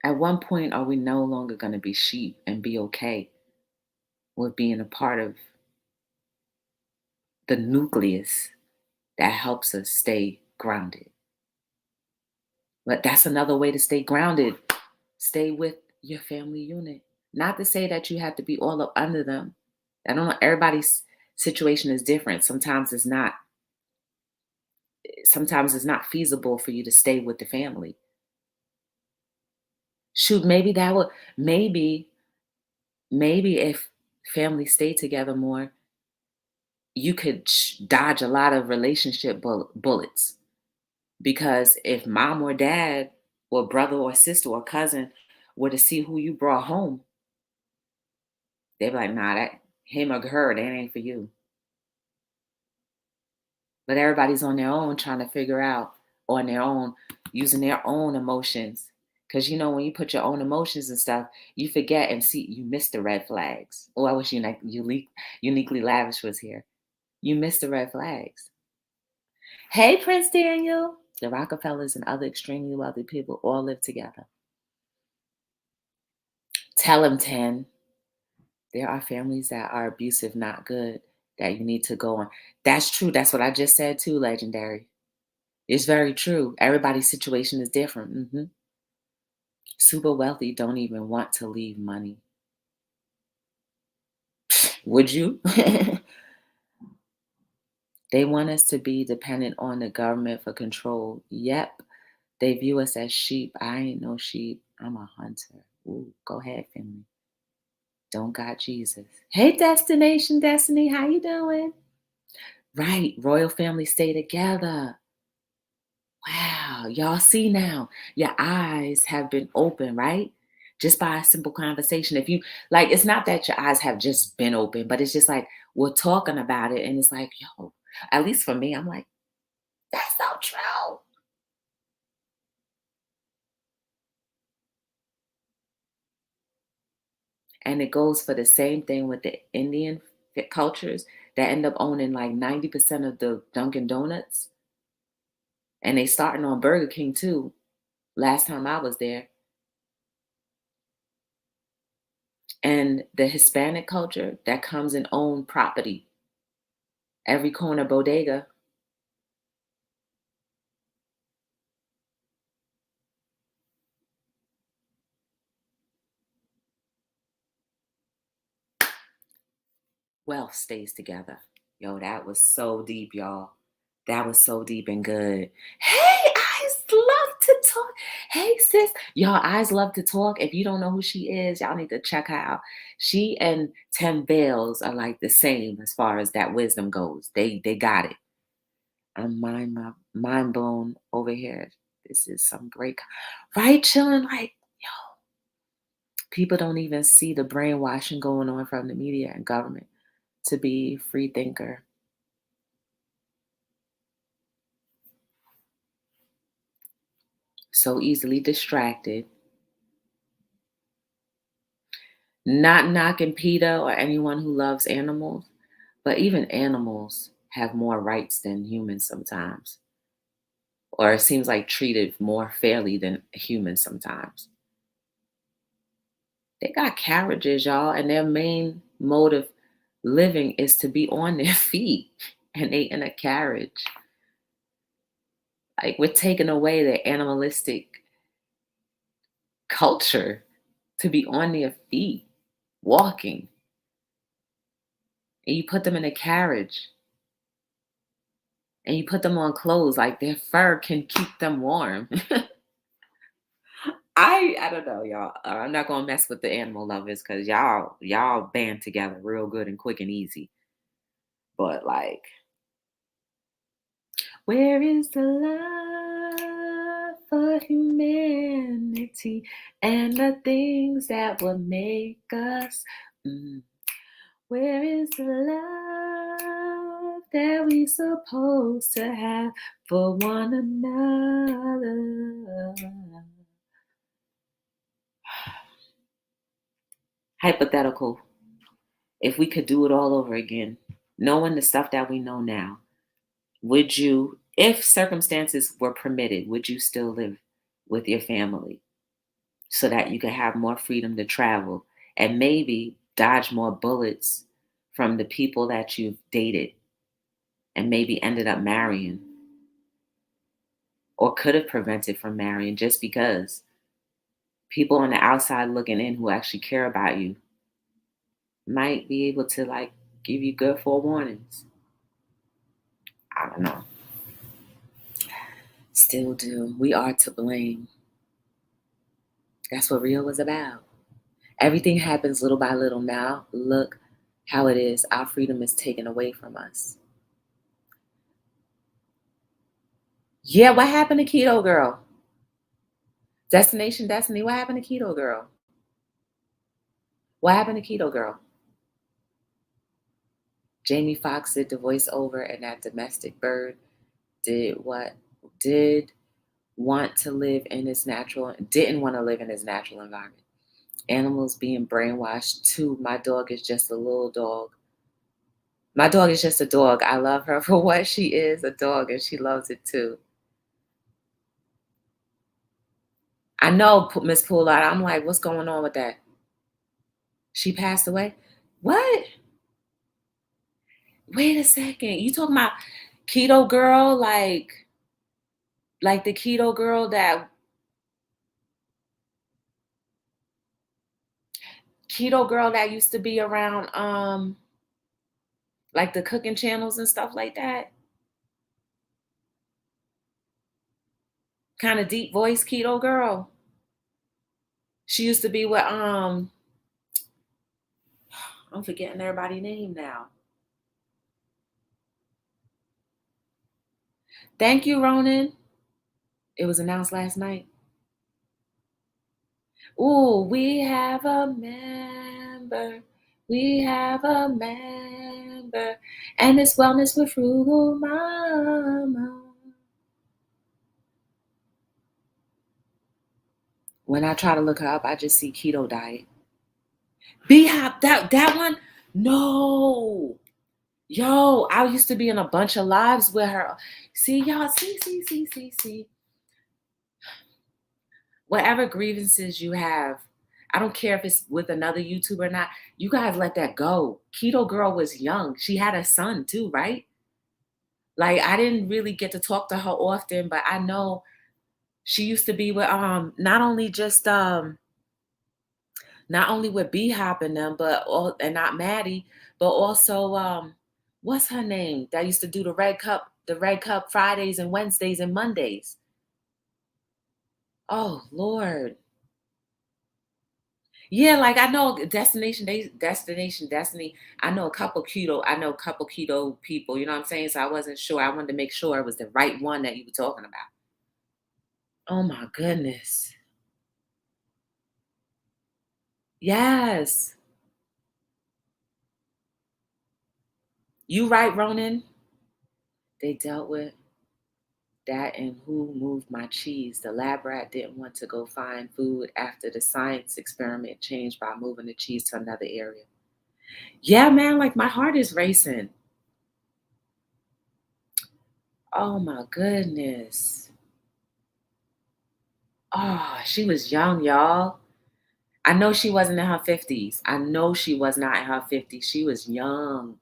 At one point, are we no longer going to be sheep and be okay with being a part of the nucleus that helps us stay grounded? But that's another way to stay grounded. Stay with your family unit. Not to say that you have to be all up under them. I don't know. Everybody's situation is different. Sometimes it's not. Sometimes it's not feasible for you to stay with the family. Shoot, maybe that would. Maybe if families stay together more, you could dodge a lot of relationship bullets. Because if mom or dad or brother or sister or cousin were to see who you brought home, they'd be like, nah, that him or her, that ain't for you. But everybody's on their own trying to figure out on their own, using their own emotions. Because you know, when you put your own emotions and stuff, you forget and see, you miss the red flags. Oh, I wish Uniquely Lavish was here. You miss the red flags. Hey, Prince Daniel. The Rockefellers and other extremely wealthy people all live together. Tell him 10. There are families that are abusive, not good, that you need to go on. That's true. That's what I just said too, Legendary. It's very true. Everybody's situation is different. Super wealthy don't even want to leave money. Would you? They want us to be dependent on the government for control. Yep. They view us as sheep. I ain't no sheep. I'm a hunter. Ooh, go ahead, family. Don't got Jesus. Hey, Destination Destiny, how you doing? Right, royal family stay together. Wow, y'all see now, your eyes have been open, right? Just by a simple conversation. If you like, it's not that your eyes have just been open, but it's just like we're talking about it, and it's like, yo, at least for me, I'm like, that's so true. And it goes for the same thing with the Indian cultures that end up owning like 90% of the Dunkin' Donuts. And they starting on Burger King too. Last time I was there. And the Hispanic culture that comes and own property. Every corner bodega. Wealth stays together. Yo, that was so deep, y'all. That was so deep and good. Hey, Eyes love to talk. Hey, sis. Y'all, Eyes love to talk. If you don't know who she is, y'all need to check her out. She and Ten Bells are like the same as far as that wisdom goes. They got it. I'm mind blown over here. This is some great, right? Chilling like, yo, people don't even see the brainwashing going on from the media and government to be free thinker. So easily distracted. Not knocking PETA or anyone who loves animals, but even animals have more rights than humans sometimes. Or it seems like treated more fairly than humans sometimes. They got carriages, y'all, and their main mode of living is to be on their feet, and they in a carriage. Like we're taking away the animalistic culture to be on their feet, walking, and you put them in a carriage and you put them on clothes like their fur can keep them warm. I don't know, y'all. I'm not gonna mess with the animal lovers because y'all band together real good and quick and easy. But like, where is the love for unity and the things that would make us. Mm. Where is the love that we supposed to have for one another? Hypothetical. If we could do it all over again, knowing the stuff that we know now, would you, if circumstances were permitted, would you still live with your family so that you could have more freedom to travel and maybe dodge more bullets from the people that you've dated and maybe ended up marrying or could have prevented from marrying just because people on the outside looking in who actually care about you might be able to like give you good forewarnings? I don't know. Still do. We are to blame. That's what Rio was about. Everything happens little by little now. Look how it is. Our freedom is taken away from us. Yeah, what happened to Keto Girl? Destination Destiny, what happened to Keto Girl? What happened to Keto Girl? Jamie Foxx did the voiceover, and that domestic bird did what? Did want to live in his natural, didn't want to live in his natural environment. Animals being brainwashed too. My dog is just a little dog. My dog is just a dog. I love her for what she is, a dog, and she loves it too. I know, Miss Poolard. I'm like, what's going on with that? She passed away? What? Wait a second. You talking about Keto Girl, like the Keto Girl that used to be around like the cooking channels and stuff like that? Kind of deep voice Keto Girl. She used to be with I'm forgetting everybody's name now. Thank you, Ronan. It was announced last night. Ooh, we have a member. We have a member. And it's Wellness with Frugal Mama. When I try to look her up, I just see keto diet. B-Hop, that one? No. Yo, I used to be in a bunch of lives with her. See, y'all, see. Whatever grievances you have, I don't care if it's with another YouTuber or not, you guys let that go. Keto Girl was young. She had a son too, right? Like, I didn't really get to talk to her often, but I know she used to be with not only with B-Hop and them, and not Maddie, but also what's her name? That used to do the Red Cup Fridays and Wednesdays and Mondays. Oh Lord. Yeah, like I know Destination Destiny. I know a couple keto people, you know what I'm saying? So I wasn't sure. I wanted to make sure it was the right one that you were talking about. Oh my goodness. Yes. You right, Ronan. They dealt with that and Who Moved My Cheese. The lab rat didn't want to go find food after the science experiment changed by moving the cheese to another area. Yeah, man, like my heart is racing. Oh my goodness. Oh, she was young, y'all. I know she wasn't in her 50s. I know she was not in her 50s. She was young.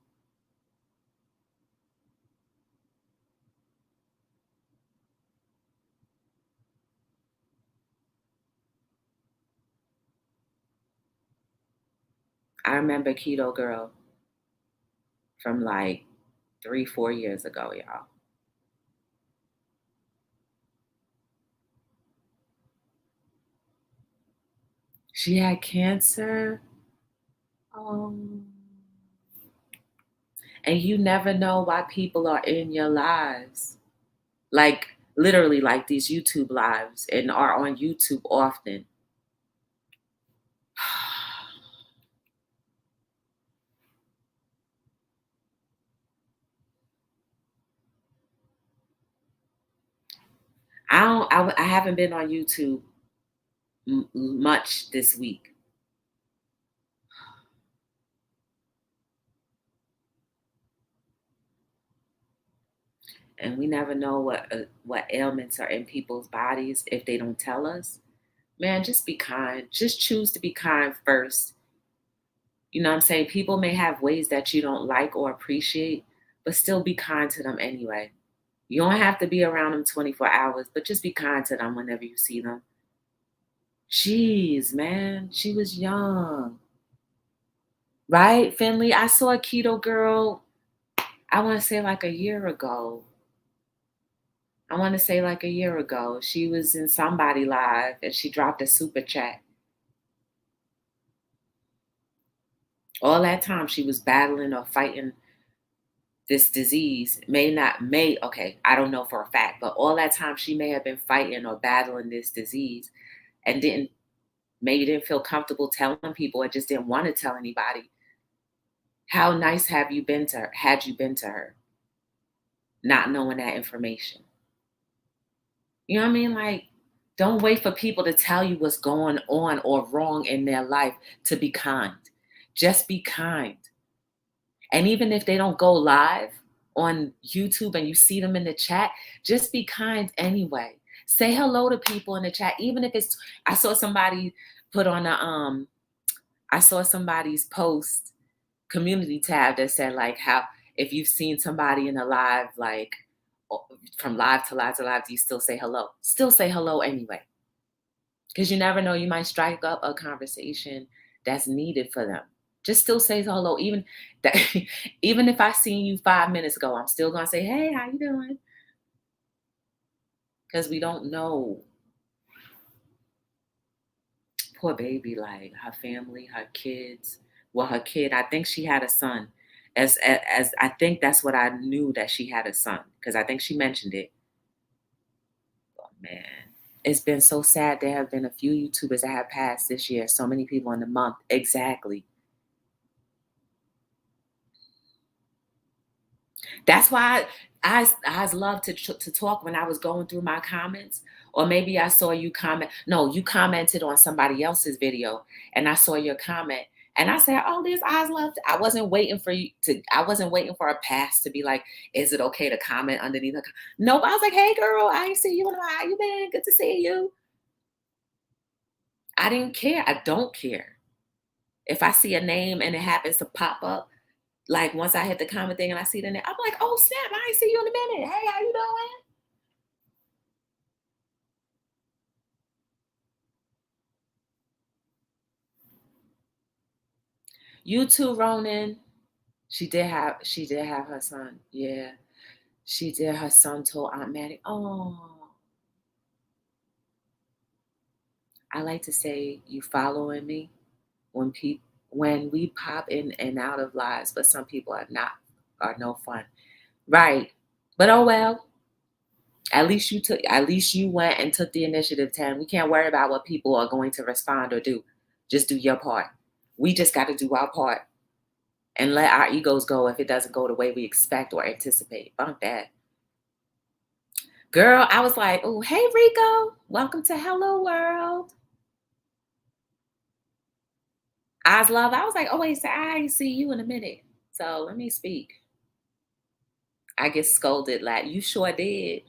I remember Keto Girl from like 3, 4 years ago, y'all. She had cancer. Um, and you never know why people are in your lives. Like literally like these YouTube lives and are on YouTube often. I haven't been on YouTube much this week. And we never know what ailments are in people's bodies if they don't tell us. Man, just be kind. Just choose to be kind first. You know what I'm saying? People may have ways that you don't like or appreciate, but still be kind to them anyway. You don't have to be around them 24 hours, but just be kind to them whenever you see them. Jeez, man, she was young. Right, Finley? I saw a keto girl, I want to say like a year ago. I want to say like a year ago. She was in somebody live and she dropped a super chat. All that time she was battling or fighting this disease. Okay, I don't know for a fact, but all that time she may have been fighting or battling this disease and maybe didn't feel comfortable telling people or just didn't want to tell anybody. How nice had you been to her, not knowing that information? You know what I mean? Like, don't wait for people to tell you what's going on or wrong in their life to be kind. Just be kind. And even if they don't go live on YouTube and you see them in the chat, just be kind anyway. Say hello to people in the chat, even if it's. I saw somebody put on I saw somebody's post community tab that said like how if you've seen somebody in a live, like from live to live to live, do you still say hello? Still say hello anyway. Because you never know, you might strike up a conversation that's needed for them. Just still say hello, even that, even if I seen you 5 minutes ago, I'm still gonna say, "Hey, how you doing?" Because we don't know. Poor baby, like her family, her kids. Well, her kid, I think she had a son. As I think that's what I knew, that she had a son because I think she mentioned it. Oh man, it's been so sad. There have been a few YouTubers that have passed this year. So many people in the month. Exactly. That's why I love to talk when I was going through my comments, or maybe I saw you comment. No, you commented on somebody else's video, and I saw your comment, and I said, "Oh, this eyes love." I wasn't waiting for you to. I wasn't waiting for a pass to be like, "Is it okay to comment underneath?" Nope. I was like, "Hey, girl, I ain't see you in a while. How you been? Good to see you." I didn't care. I don't care if I see a name and it happens to pop up. Like once I hit the comment thing and I see it in there, I'm like, "Oh snap! I ain't see you in a minute. Hey, how you doing?" You too, Ronan. She did have her son. Yeah. She did. Her son told Aunt Maddie, "Oh, I like to say you following me when we pop in and out of lives, but some people are no fun." Right. But oh well. At least you went and took the initiative, Tam. We can't worry about what people are going to respond or do. Just do your part. We just got to do our part and let our egos go if it doesn't go the way we expect or anticipate. Bunk that. Girl, I was like, "Oh, hey Rico. Welcome to Hello World." Eyes love. I was like, "Oh, wait, so I ain't see you in a minute. So let me speak." I get scolded like, "You sure did."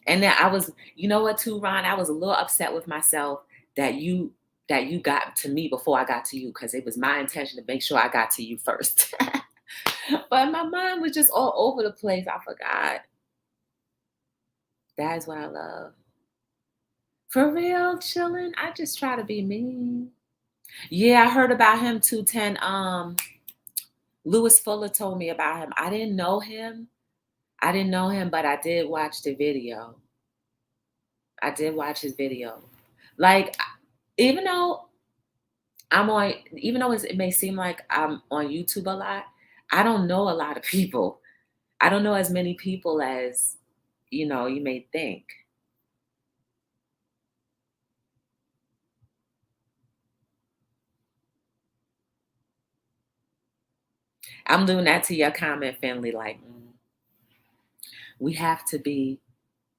And then I was, you know what, too, Ron? I was a little upset with myself that you got to me before I got to you, because it was my intention to make sure I got to you first. But my mind was just all over the place. I forgot. That is what I love. For real, chilling. I just try to be me. Yeah, I heard about him too, 10. Lewis Fuller told me about him. I didn't know him. I didn't know him, but I did watch the video. I did watch his video. Like, even though even though it may seem like I'm on YouTube a lot, I don't know a lot of people. I don't know as many people as you may think. I'm doing that to your comment, Finley. Like, we have to be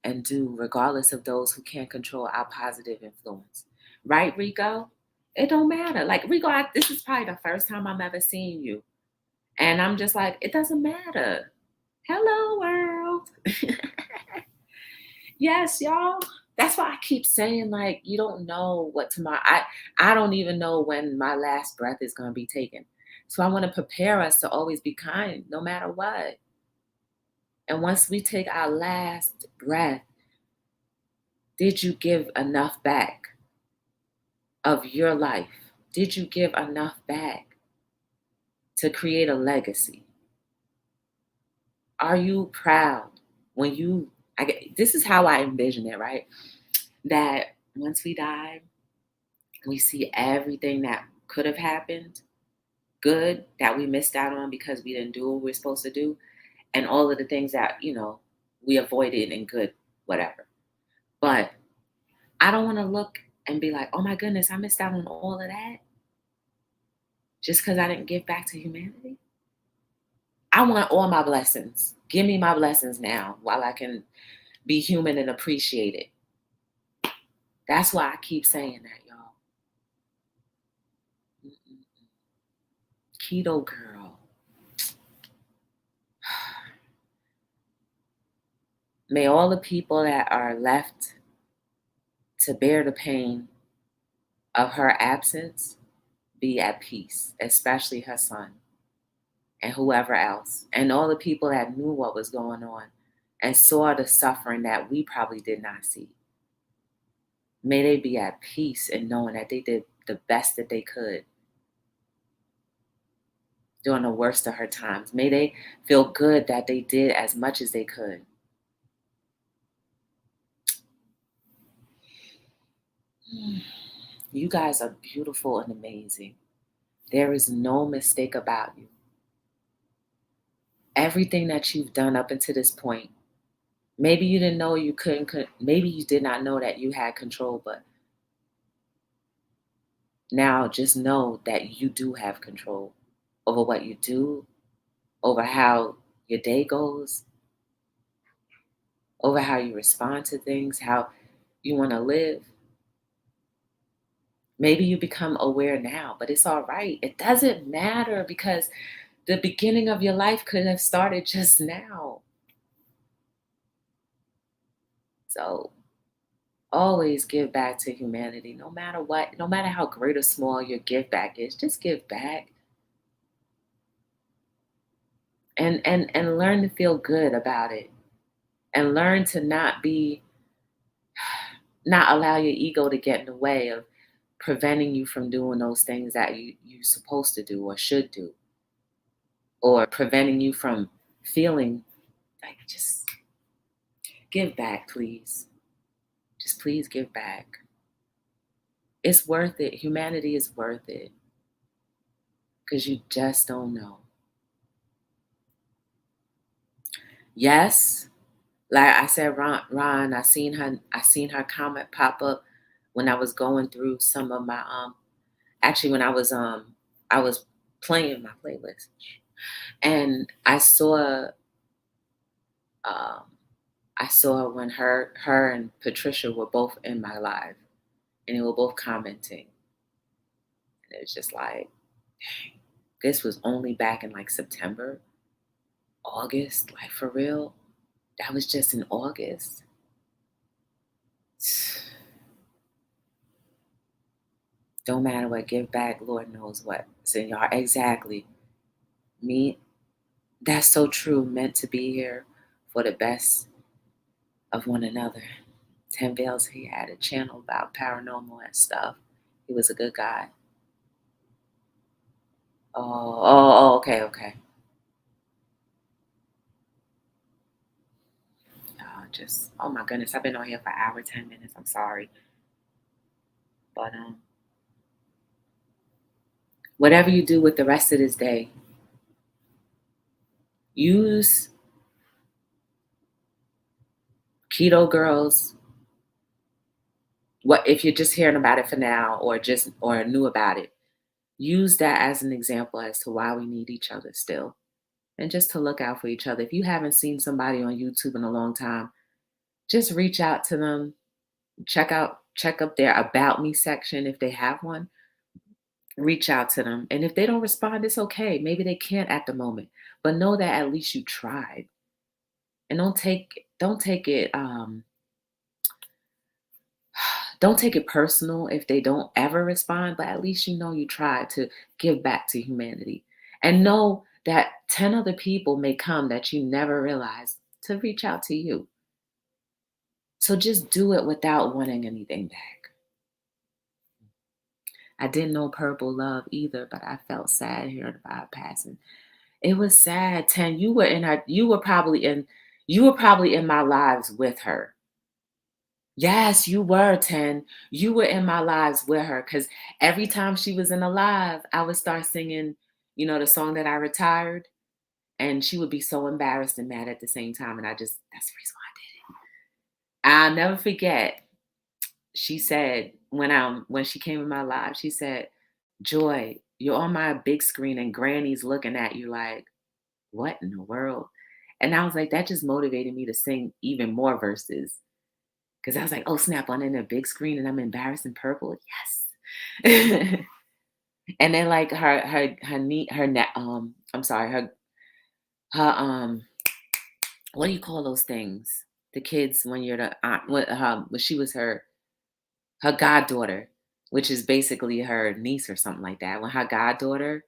and do regardless of those who can't control our positive influence. Right, Rico? It don't matter. Like, Rico, this is probably the first time I'm ever seeing you. And I'm just like, it doesn't matter. Hello, world. Yes, y'all. That's why I keep saying, like, you don't know what tomorrow. I don't even know when my last breath is going to be taken. So I want to prepare us to always be kind, no matter what. And once we take our last breath, did you give enough back of your life? Did you give enough back to create a legacy? Are you proud when this is how I envision it, right? That once we die, we see everything that could have happened, good that we missed out on because we didn't do what we are supposed to do, and all of the things that, we avoided and good, whatever. But I don't want to look and be like, oh my goodness, I missed out on all of that just because I didn't give back to humanity. I want all my blessings. Give me my blessings now while I can be human and appreciate it. That's why I keep saying that, y'all. Keto girl. May all the people that are left to bear the pain of her absence be at peace, especially her son and whoever else, and all the people that knew what was going on and saw the suffering that we probably did not see. May they be at peace in knowing that they did the best that they could during the worst of her times. May they feel good that they did as much as they could. You guys are beautiful and amazing. There is no mistake about you. Everything that you've done up until this point, maybe you didn't know you couldn't, maybe you did not know that you had control, but now just know that you do have control over what you do, over how your day goes, over how you respond to things, how you want to live. Maybe you become aware now, but it's all right. It doesn't matter because the beginning of your life could have started just now. So always give back to humanity, no matter what, no matter how great or small your give back is, just give back. And learn to feel good about it. And learn to not allow your ego to get in the way of preventing you from doing those things that you're supposed to do or should do, or preventing you from feeling like, just give back, please. Just please give back. It's worth it. Humanity is worth it because you just don't know. Yes, like I said, Ron, I seen her comment pop up when I was going through some of my actually when I was playing my playlist, and um I saw when her and Patricia were both in my live, and they were both commenting, and it was just like, dang, this was only back in like September, August, like for real. That was just in August. Don't matter what, give back, Lord knows what. So y'all, exactly. Me, that's so true. Meant to be here for the best of one another. Tim Bales, he had a channel about paranormal and stuff. He was a good guy. Okay. Oh my goodness, I've been on here for an hour, 10 minutes. I'm sorry. But whatever you do with the rest of this day, use Keto girls, what if you're just hearing about it for now or knew about it, use that as an example as to why we need each other still. And just to look out for each other. If you haven't seen somebody on YouTube in a long time, just reach out to them, check up their about me section if they have one. Reach out to them. And if they don't respond, it's okay. Maybe they can't at the moment. But know that at least you tried. And don't take it don't take it personal if they don't ever respond, but at least you know you tried to give back to humanity. And know that 10 other people may come that you never realized to reach out to you. So just do it without wanting anything back. I didn't know Purple Love either, but I felt sad hearing about her passing. It was sad. 10, you were probably in my lives with her. Yes, you were, 10. You were in my lives with her because every time she was in a live, I would start singing, the song that I retired, and she would be so embarrassed and mad at the same time. And that's the reason why I did it. I'll never forget. She said when she came in my live, she said, "Joy, you're on my big screen and Granny's looking at you like, what in the world?" And I was like, that just motivated me to sing even more verses. Because I was like, oh snap, I'm in a big screen and I'm embarrassing Purple. Yes. And then like her knee, her neck, I'm sorry, her what do you call those things? The kids when you're the aunt, when she was her goddaughter, which is basically her niece or something like that. When her goddaughter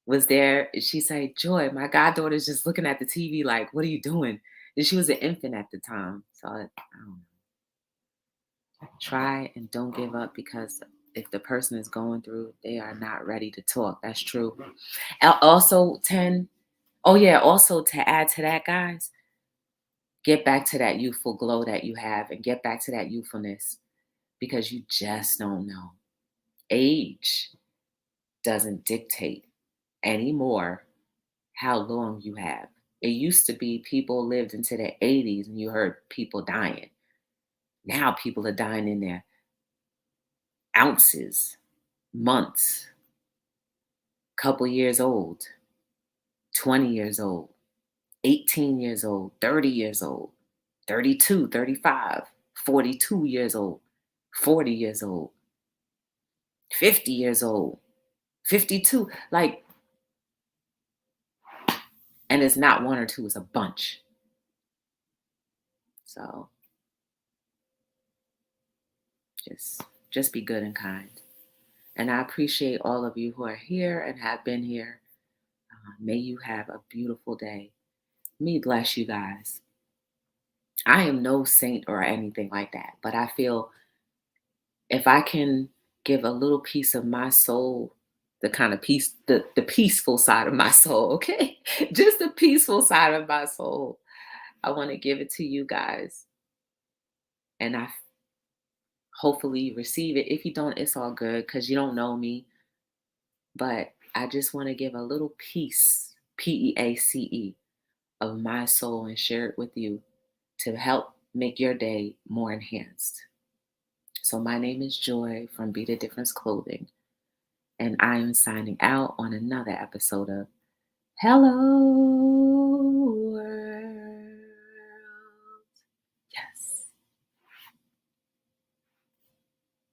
was there, she said, "Joy, my goddaughter's just looking at the TV like, what are you doing?" And she was an infant at the time. So I don't know. Try and don't give up because if the person is going through, they are not ready to talk. That's true. Also, 10, oh yeah, also to add to that, guys, get back to that youthful glow that you have and get back to that youthfulness because you just don't know. Age doesn't dictate anymore how long you have. It used to be people lived into their 80s and you heard people dying. Now people are dying in their ounces, months, couple years old, 20 years old, 18 years old, 30 years old, 32, 35, 42 years old, 40 years old, 50 years old, 52. Like, and it's not one or two, it's a bunch. So just be good and kind. And I appreciate all of you who are here and have been here. May you have a beautiful day. Me bless you guys. I am no saint or anything like that, but I feel if I can give a little piece of my soul, the kind of peace, the peaceful side of my soul, okay? Just the peaceful side of my soul. I want to give it to you guys. And I hopefully you receive it. If you don't, it's all good because you don't know me. But I just want to give a little piece, PEACE, of my soul and share it with you to help make your day more enhanced. So my name is Joy from Be the Difference Clothing, and I am signing out on another episode of Hello